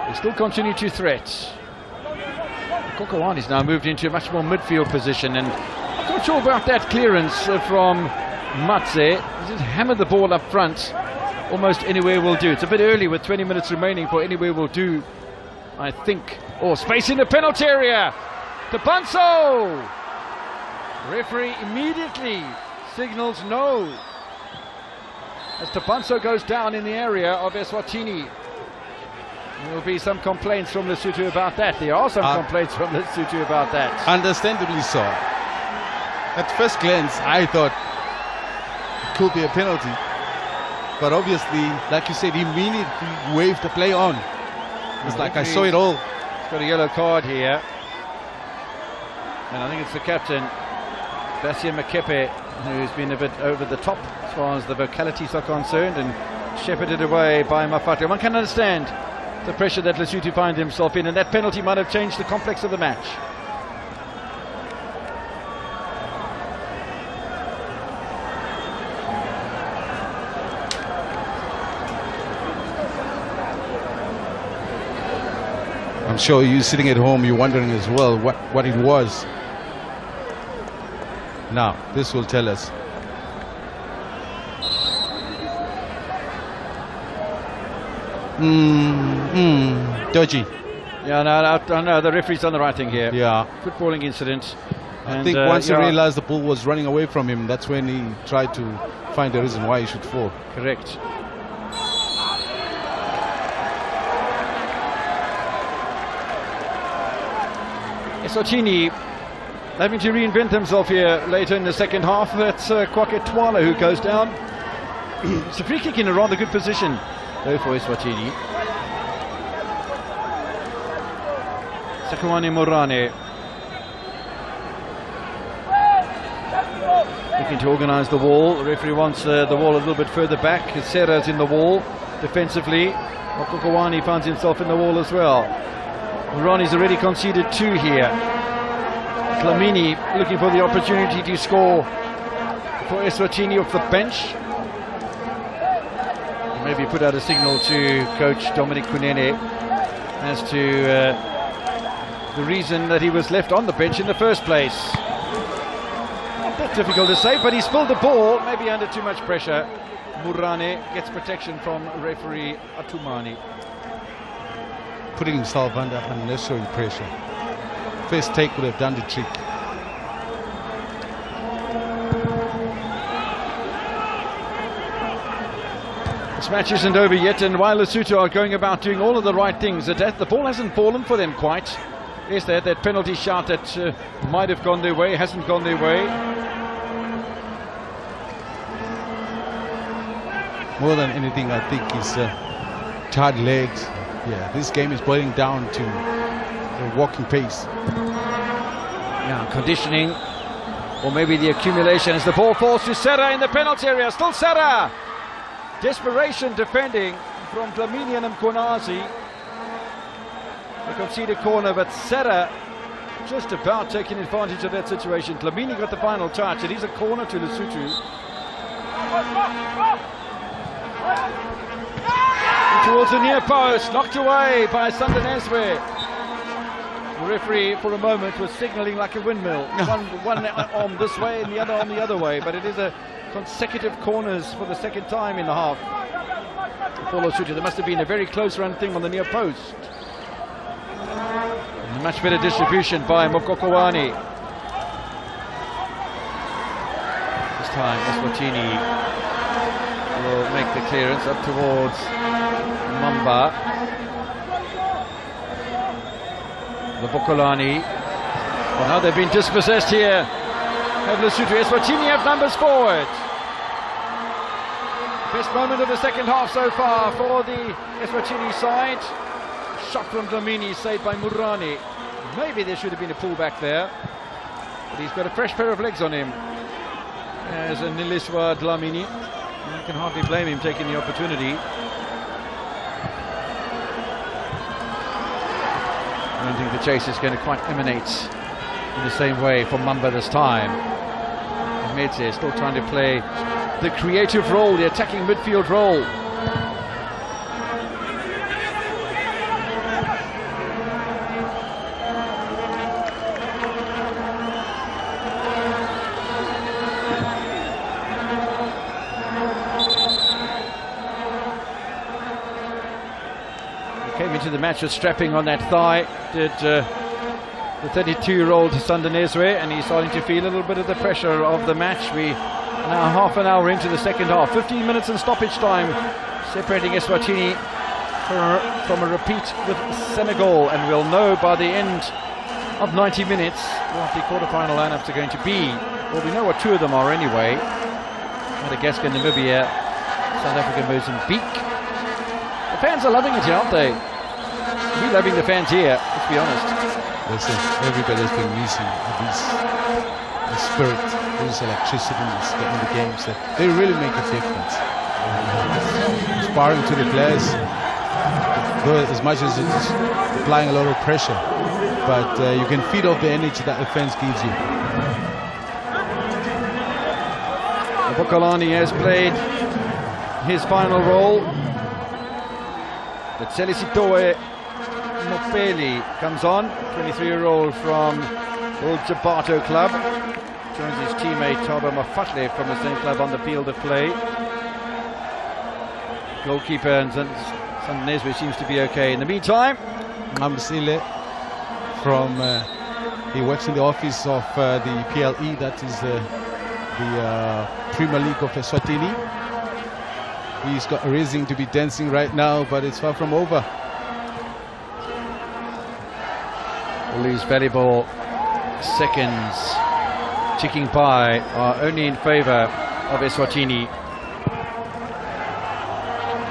They still continue to threat. Kokowani's now moved into a much more midfield position, and I'm not sure about that clearance from Matse. He just hammered the ball up front. Almost anywhere will do. It's a bit early with 20 minutes remaining for anywhere will do, I think. Oh, space in the penalty area. Tapanso! Referee immediately signals no, as Tapanso goes down in the area of Eswatini. There will be some complaints from Lesotho about that. There are some complaints from Lesotho about that. Understandably so. At first glance, I thought it could be a penalty. But obviously, like you said, he immediately waved the play on. It's like I saw it all. He's got a yellow card here. And I think it's the captain, Basia Makepe, who's been a bit over the top as far as the vocalities are concerned and shepherded away by Mafate. One can understand the pressure that Lesotho finds himself in, and that penalty might have changed the complex of the match. I'm sure you sitting at home, you're wondering as well what it was. Now, this will tell us. Dodgy. Yeah, no, the referee's done the right thing here. Yeah. Footballing incident. I think once he realized the ball was running away from him, that's when he tried to find the reason why he should fall. Correct. Eswatini having to reinvent himself here later in the second half. That's Kwake Twala who goes down. It's a free kick in a rather good position though for Eswatini. Sakuani Morane looking to organise the wall. The referee wants the wall a little bit further back. Serra's in the wall defensively. Okokowani finds himself in the wall as well. Ronnie's already conceded 2 here. Dlamini looking for the opportunity to score for Eswatini off the bench. Maybe put out a signal to coach Dominic Kunene as to the reason that he was left on the bench in the first place. Not that difficult to say, but he spilled the ball, maybe under too much pressure. Murane gets protection from referee Atumani. Putting himself under unnecessary pressure. First take would have done the trick. This match isn't over yet, and while Lesotho are going about doing all of the right things, the ball hasn't fallen for them quite. Yes, they had that penalty shot that might have gone their way, hasn't gone their way. More than anything, I think is tired legs. Yeah, this game is boiling down to the walking pace. Yeah, conditioning, or maybe the accumulation as the ball falls to Serra in the penalty area. Still Serra! Desperation defending from Dlamini and Mkonazi. They concede a corner, but Serra just about taking advantage of that situation. Dlamini got the final touch. It is a corner to Lesotho. Towards the near post, knocked away by Sandaneswe. The referee for a moment was signalling like a windmill. One arm this way and the other arm the other way, but it is a consecutive corners for the second time in the half. For Lesotho, there must have been a very close run thing on the near post. And a much better distribution by Mokokowani. This time Eswatini will make the clearance up towards Mamba. Lobokolani. Well, now they've been dispossessed here. Have Lesotho. Eswatini have numbers forward. Best moment of the second half so far for the Eswatini side. Shot from Dlamini, saved by Murani. Maybe there should have been a pullback there, but he's got a fresh pair of legs on him as a Niliswa Dlamini. You can hardly blame him taking the opportunity. I don't think the chase is going to quite emanate in the same way for Mamba this time. Medze still trying to play the creative role, the attacking midfield role. Came into the match with strapping on that thigh, did the 32-year-old Sandaneswe, and he's starting to feel a little bit of the pressure of the match. We are now half an hour into the second half, 15 minutes in stoppage time, separating Eswatini from a repeat with Senegal, and we'll know by the end of 90 minutes what the quarter-final lineups are going to be. Well, we know what 2 of them are anyway. Madagascar, Namibia, South Africa, Mozambique. The fans are loving it here, aren't they? We're loving the fans here, let's be honest. Listen, everybody's been missing the spirit, this electricity in the games. They really make a difference. Inspiring to the players, though as much as it's applying a lot of pressure, but you can feed off the energy that the fans gives you. Bokolani has played his final role. But Selisitoe Mopeli comes on, 23-year-old from Old Jabato Club. Joins his teammate Thabo Mafatle from the same club on the field of play. Goalkeeper and Sanezwe seems to be okay. In the meantime, Mamsile from he works in the office of the PLE, that is the Premier League of Eswatini. He's got a reason to be dancing right now, but it's far from over. All these valuable seconds ticking by are only in favour of Eswatini.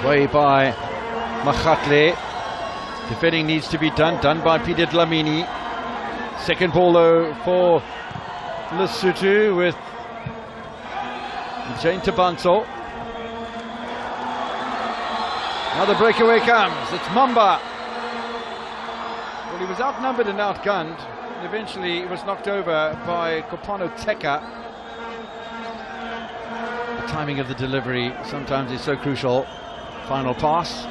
Way by Makhatle. Defending needs to be done by Peter Dlamini. Second ball though for Lesotho with Jane Tabanto. Another breakaway comes, it's Mamba. Well, he was outnumbered and outgunned, and eventually he was knocked over by Kopano Teka. The timing of the delivery sometimes is so crucial. Final pass.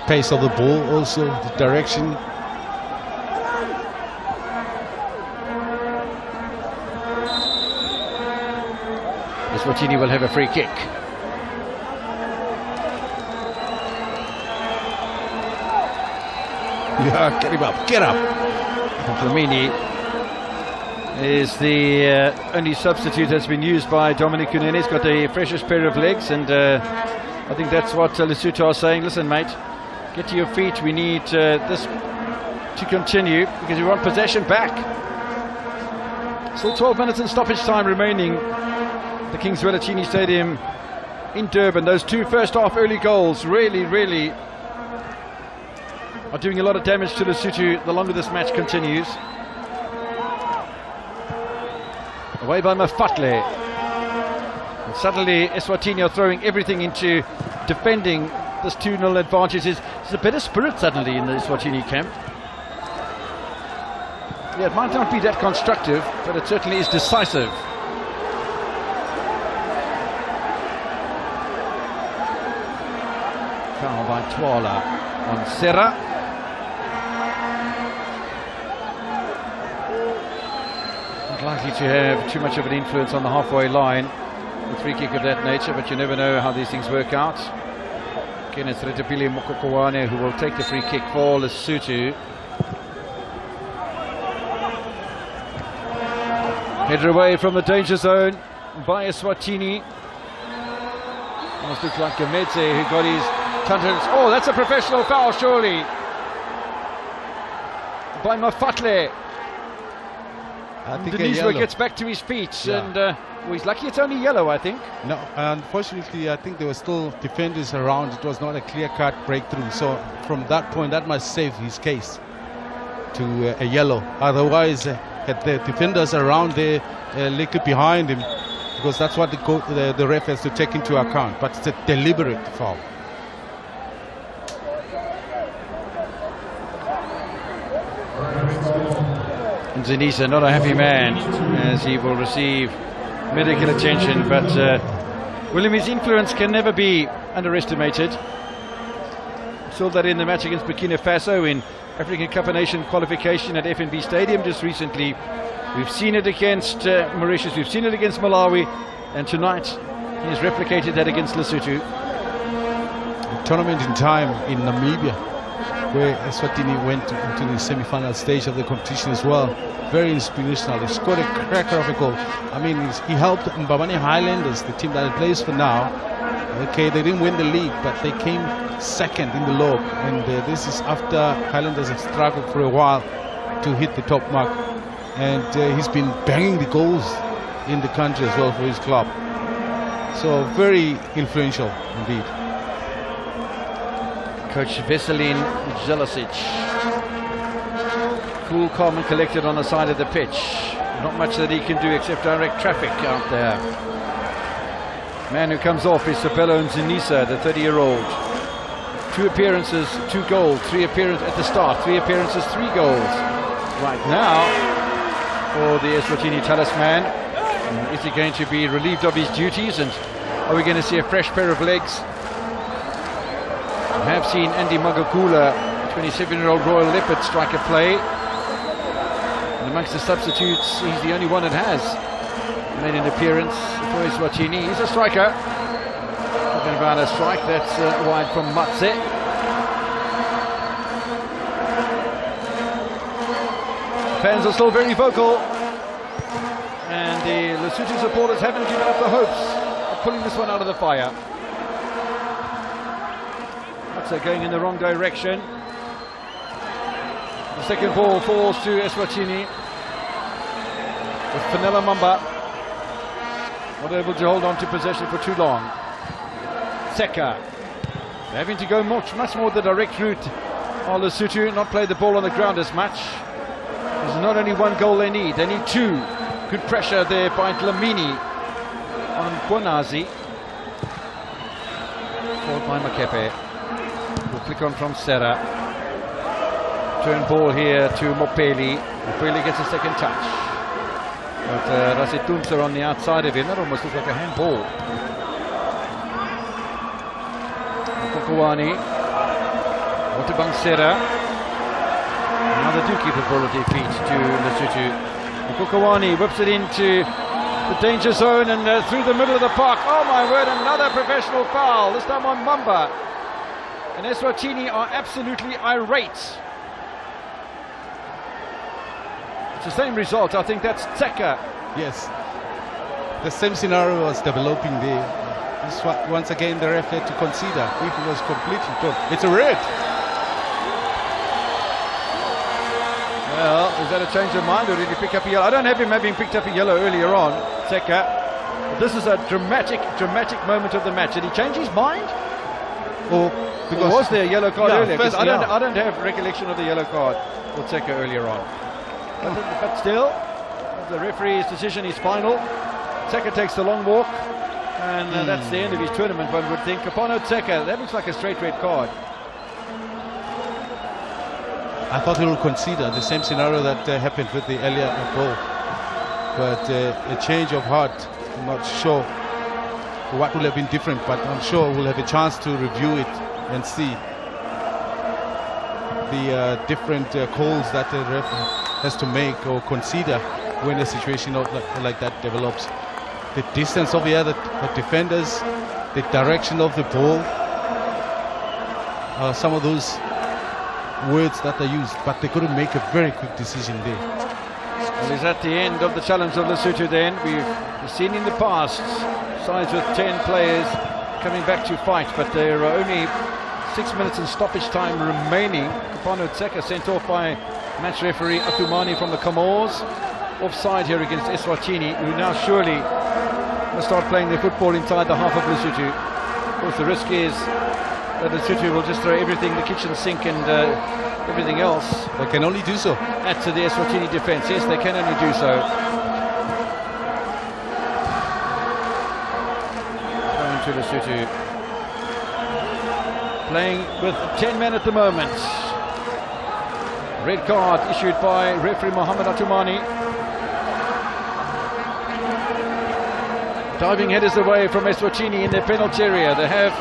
Pace of the ball, also the direction. Eswatini will have a free kick. Yeah, get him up, get up. Dlamini is the only substitute that's been used by Dominic Kunene. He's got the freshest pair of legs, and I think that's what Lesotho are saying. Listen, mate, get to your feet. We need this to continue because we want possession back. Still 12 minutes in stoppage time remaining. The Kings Welachini Stadium in Durban. Those two first half early goals really are doing a lot of damage to Lesotho the longer this match continues. Away by Mafatle. And suddenly Eswatini are throwing everything into defending this 2-0 advantage. There's a better spirit suddenly in the Eswatini camp. Yeah, it might not be that constructive, but it certainly is decisive. Foul by Twala on Serra. Likely to have too much of an influence on the halfway line, a free kick of that nature, but you never know how these things work out. Again, it's Retapili Mokokowane who will take the free kick for Lesotho. Headed away from the danger zone by Eswatini. Almost looks like Gamedze who got his tantance. Oh, that's a professional foul, surely, by Mafatle. Denizwe gets back to his feet, yeah. And well, he's lucky it's only yellow, I think. No, unfortunately, I think there were still defenders around. It was not a clear-cut breakthrough. So from that point, that must save his case to a yellow. Otherwise, had the defenders around there licked behind him, because that's what the ref has to take into account. But it's a deliberate foul. Zinisa, not a happy man, as he will receive medical attention, but William's influence can never be underestimated. Saw that in the match against Burkina Faso in African Cup of Nations qualification at FNB Stadium just recently. We've seen it against Mauritius, we've seen it against Malawi, and tonight he has replicated that against Lesotho. A tournament in time in Namibia, where Eswatini went into the semi-final stage of the competition as well. Very inspirational. He scored a cracker of a goal. I mean, he helped Mbabane Highlanders, the team that he plays for now. Okay, they didn't win the league, but they came second in the log. And this is after Highlanders have struggled for a while to hit the top mark. And he's been banging the goals in the country as well for his club. So very influential indeed. Coach Veselin Jelasic. Cool, calm and collected on the side of the pitch. Not much that he can do except direct traffic out there. Man who comes off is Sabelo Nzinisa, the 30-year-old. 2 appearances, 2 goals, 3 appearances at the start, 3 appearances, 3 goals. Right now, for the Eswatini talisman, is he going to be relieved of his duties, and are we going to see a fresh pair of legs? I have seen Andy Magakula, 27-year-old Royal Leopard striker, play. And amongst the substitutes, he's the only one that has made an appearance for Eswatini. He's a striker. Talking about a strike, that's wide from Matse. Fans are still very vocal, and the Lesotho supporters haven't given up the hopes of pulling this one out of the fire. Matse going in the wrong direction. The second ball falls to Eswatini, with Fanela Mamba not able to hold on to possession for too long. Seka having to go much more the direct route. Lesotho not play the ball on the ground as much. There's not only 1 goal they need 2. Good pressure there by Dlamini on Bonazi. Followed by Makepe. Will flick on from Serra. Turn ball here to Mopeli. Mopeli gets a second touch. But Rasitunsa on the outside of him. That almost looks like a handball. Kokowani. Otabang Serra. Now they do keep the ball at their feet to Lesotho. Kokowani whips it into the danger zone and through the middle of the park. Oh my word, another professional foul. This time on Mamba. And Eswatini are absolutely irate. It's the same result. I think that's Tseka. Yes. The same scenario was developing there. This once again the ref had to consider if it was completely tough. It's a red. Well, is that a change of mind, or did he pick up a yellow? I don't have him having picked up a yellow earlier on, Tseka. But this is a dramatic moment of the match. Did he change his mind? Or was there a yellow card earlier? Because I don't have recollection of the yellow card for Tseka earlier on. But still, the referee's decision is final. Tseka takes the long walk, and that's the end of his tournament, one would think. Kapano Tseka, that looks like a straight red card. I thought he would consider the same scenario that happened with the earlier goal. But a change of heart, I'm not sure what will have been different, but I'm sure we'll have a chance to review it and see the different calls that the ref has to make or consider when a situation like that develops. The distance of the other defenders, the direction of the ball, some of those words that are used, but they couldn't make a very quick decision there. Well, is at the end of the challenge of Lesotho then. We've seen in the past sides with 10 players coming back to fight, but there are only 6 minutes in stoppage time remaining. Kapano Tseka sent off by match referee Atumani from the Comores. Offside here against Eswatini, who now surely will start playing their football inside the half of Lesotho. Of course, the risk is that Lesotho will just throw everything, the kitchen sink and everything else. They can only do so. Add to the Eswatini defence. Yes, they can only do so. Going to Lesotho. Playing with 10 men at the moment. Red card issued by referee Mohamed Atumani. Diving headers away from Eswatini in their penalty area. They have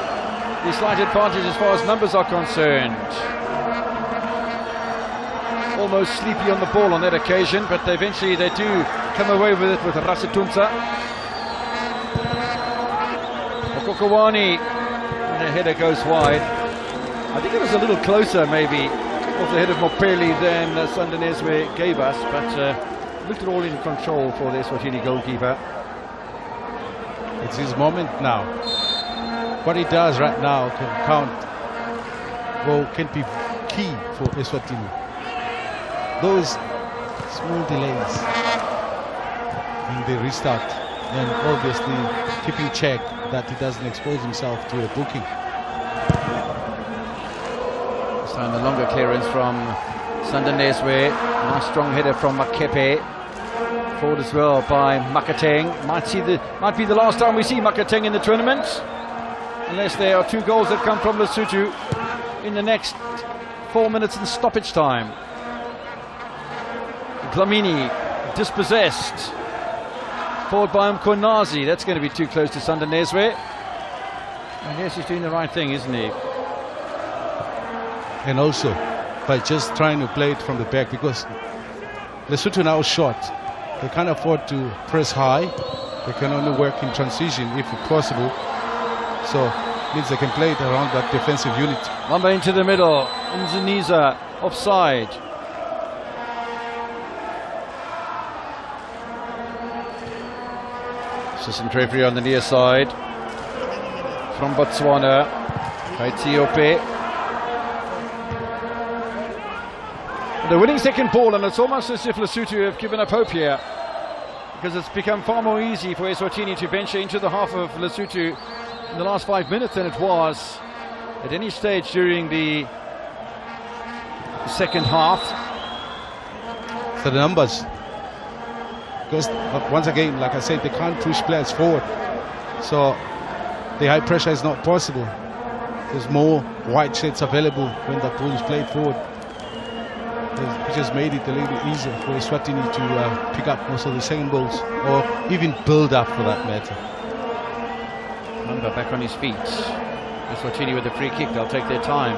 the slight advantage as far as numbers are concerned. Almost sleepy on the ball on that occasion, but eventually they do come away with it with Rasitunsa. Okokowani, and the header goes wide. I think it was a little closer maybe off the head of Mopeli than Sandanezwe gave us, but looked at all in control for the Eswatini goalkeeper. It's his moment now. What he does right now can count, or can be key for Eswatini. Those small delays in the restart and obviously keeping check that he doesn't expose himself to a booking. This time the longer clearance from Sandaneswe. Nice strong header from Makepe. Forward as well by Makateng. Might be the last time we see Makateng in the tournament, unless there are 2 goals that come from Lesotho in the next 4 minutes in stoppage time. Dlamini dispossessed. Forward by Mkonazi. That's going to be too close to Sandaneswe. And yes, he's doing the right thing, isn't he? And also by just trying to play it from the back, because Lesotho now short. They can't afford to press high. They can only work in transition if possible. So it means they can play it around that defensive unit. Mamba into the middle. Nziniza offside. Assistant referee on the near side from Botswana. Kaitiope. The winning second ball, and it's almost as if Lesotho have given up hope here, because it's become far more easy for Eswatini to venture into the half of Lesotho in the last 5 minutes than it was at any stage during the second half. So the numbers, because once again, like I said, they can't push players forward, so the high pressure is not possible. There's more wide sets available when the ball is played forward. It just made it a little bit easier for Eswatini to pick up most of the second balls, or even build up for that matter. Mamba back on his feet. Eswatini with the free kick. They'll take their time.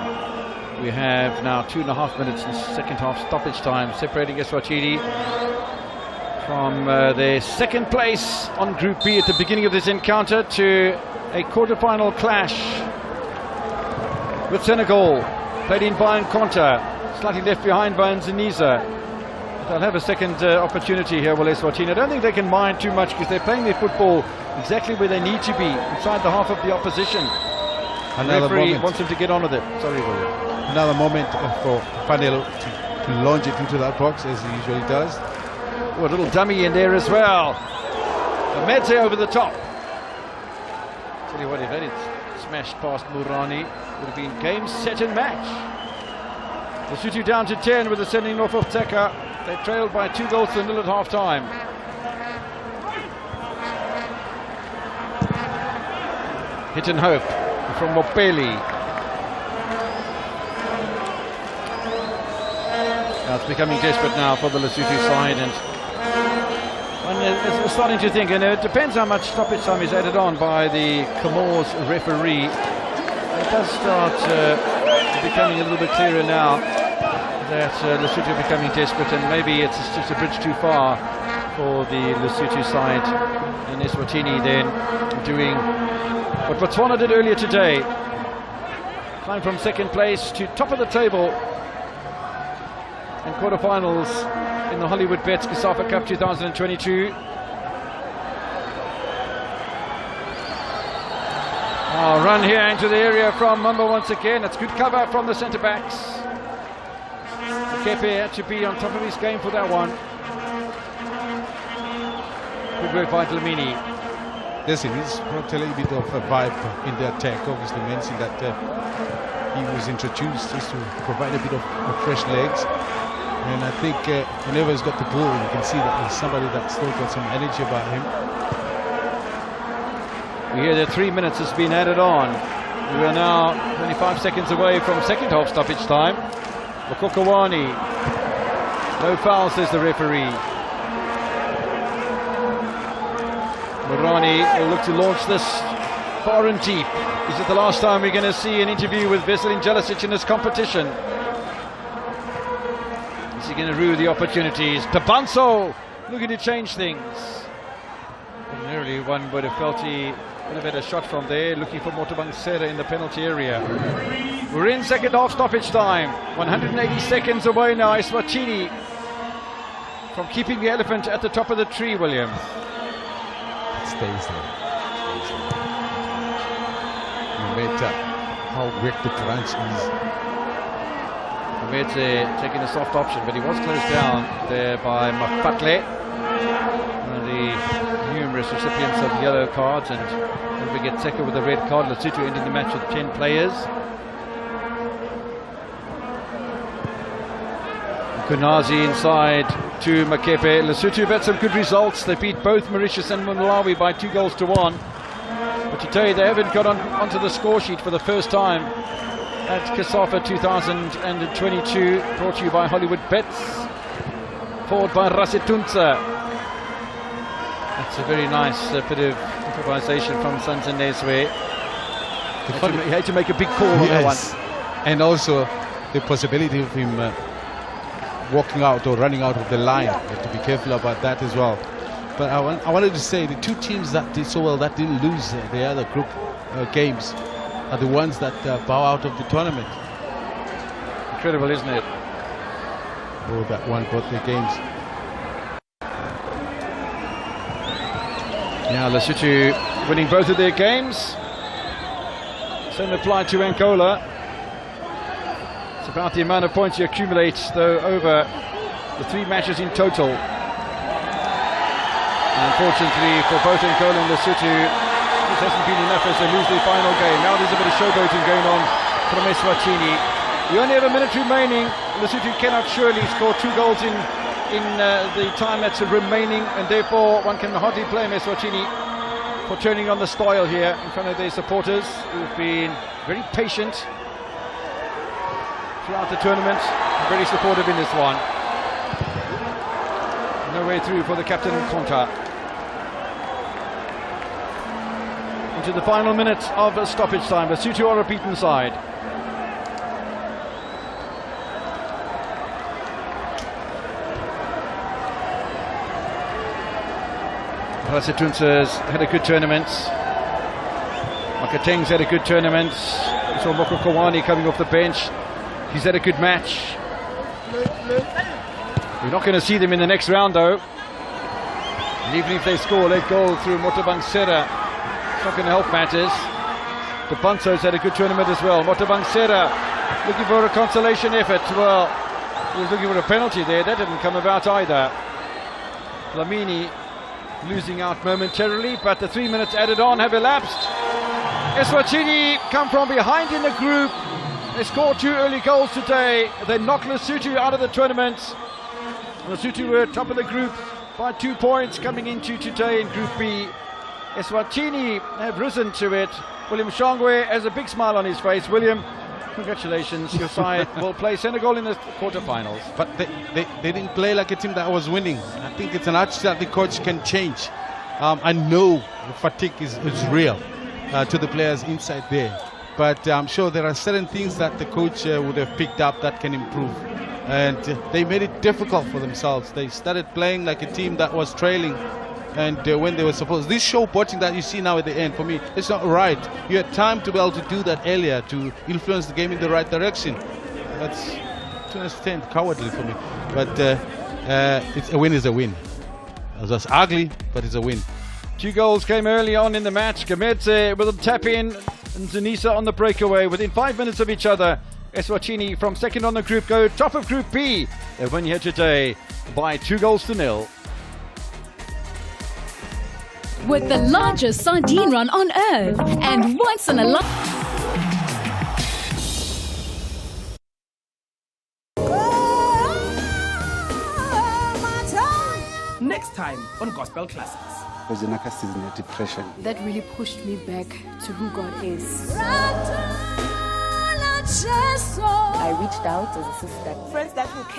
We have now 2.5 minutes in second half stoppage time, separating Eswatini from their second place on Group B at the beginning of this encounter to a quarter-final clash with Senegal, played in by Nkonta. Slightly left behind by Nziniza. They'll have a second opportunity here, will Eswatini. I don't think they can mind too much, because they're playing their football exactly where they need to be, inside the half of the opposition. Another referee moment. wants him to get on with it. Sorry, William. Another moment for Fanelo to launch it into that box, as he usually does. Oh, a little dummy in there as well. Medze over the top. Tell you what, if that had smashed past Murani, would have been game, set and match. Lesotho down to 10 with the sending off of Teka. They trailed by 2 goals to 0 at half time. Hit and hope from Mopeli. Now it's becoming desperate now for the Lesotho side, and it's starting to think, and it depends how much stoppage time is added on by the Comores referee. It does start becoming a little bit clearer now that Lesotho are becoming desperate, and maybe it's just a bridge too far for the Lesotho side, and Eswatini then doing what Botswana did earlier today, climb from second place to top of the table in quarterfinals in the Hollywood Bets COSAFA Cup 2022. Run here into the area from Mamba once again. It's good cover from the centre backs. Kepe had to be on top of his game for that one. Good work by Dlamini. Listen, he's brought a little bit of a vibe in the attack. Obviously mentioned that he was introduced just to provide a bit of fresh legs. And I think whenever he's got the ball, you can see that there's somebody that's still got some energy about him. We hear that 3 minutes has been added on. We are now 25 seconds away from second half stoppage time. Okokawani. No foul, says the referee. Morani will look to launch this far and deep. Is it the last time we're going to see an interview with Veselin Jelicic in this competition? Is he going to rue the opportunities? Tabanso looking to change things. Ordinarily one would have felt he would have had a shot from there, looking for Motobangsera in the penalty area. We're in second half stoppage time. 180 seconds away now. Eswatini from keeping the elephant at the top of the tree, William. It stays there. No matter how weak the crunch is. Medze taking a soft option, but he was closed down there by Mafatle. One of the numerous recipients of yellow cards, and don't forget Seka with a red card. Lesotho ending the match with 10 players. Kunazi inside to Makepe. Lesotho have had some good results. They beat both Mauritius and Malawi by 2-1. But today they haven't got onto the score sheet for the first time at COSAFA 2022. Brought to you by Hollywood Bets. Forward by Rasetunza. That's a very nice bit of improvisation from Sanzaneswe. He had to make a big call on that one. And also the possibility of him walking out or running out of the line. You have to be careful about that as well. But I wanted to say the two teams that did so well, that didn't lose the other group games, are the ones that bow out of the tournament. Incredible, isn't it? Oh, that won both their games. Yeah, Lesotho winning both of their games. Same applied to Angola. It's about the amount of points you accumulate, though, over the 3 matches in total. Unfortunately for both Angola and Lesotho, this hasn't been enough as they lose their final game. Now there's a bit of showboating going on from Eswatini. We only have a minute remaining. Lesotho cannot surely score 2 goals in the time that's remaining, and therefore one can hardly blame Eswatini for turning on the style here in front of their supporters, who've been very patient throughout the tournament, very supportive in this one. No way through for the captain Konta. Into the final minute of stoppage time. Lesotho are a beaten side. Rasetunza's had a good tournament. Makateng's had a good tournament. We saw Moko Kawani coming off the bench. He's had a good match. We're not going to see them in the next round, though. And even if they score a late goal through Motabangsera, it's not going to help matters. The Banso's had a good tournament as well. Motabangsera looking for a consolation effort. Well, he was looking for a penalty there. That didn't come about either. Lamini losing out momentarily, but the 3 minutes added on have elapsed. Eswatini come from behind in the group. They scored 2 early goals today. They knocked Lesotho out of the tournament. Lesotho were top of the group by 2 points coming into today in Group B. Eswatini have risen to it. William Shongwe has a big smile on his face. William, congratulations. Your side will play Senegal in the quarterfinals. But they didn't play like a team that was winning. I think it's an attitude that the coach can change. I know the fatigue is real to the players inside there. But I'm sure there are certain things that the coach would have picked up that can improve. And they made it difficult for themselves. They started playing like a team that was trailing. And when they were supposed, this showboating that you see now at the end, for me, it's not right. You had time to be able to do that earlier to influence the game in the right direction. That's, to an extent, cowardly for me. But it's a win is a win. It was ugly, but it's a win. 2 goals came early on in the match. Gamedze with a tap in, and Zanisa on the breakaway. Within 5 minutes of each other, Eswatini from second on the group go top of Group B. They win here today by 2-0. With the largest sardine run on earth and once in a lifetime. Next time on Gospel Classics. I was in a seasonal depression. That really pushed me back to who God is. I reached out as a sister. Friends that will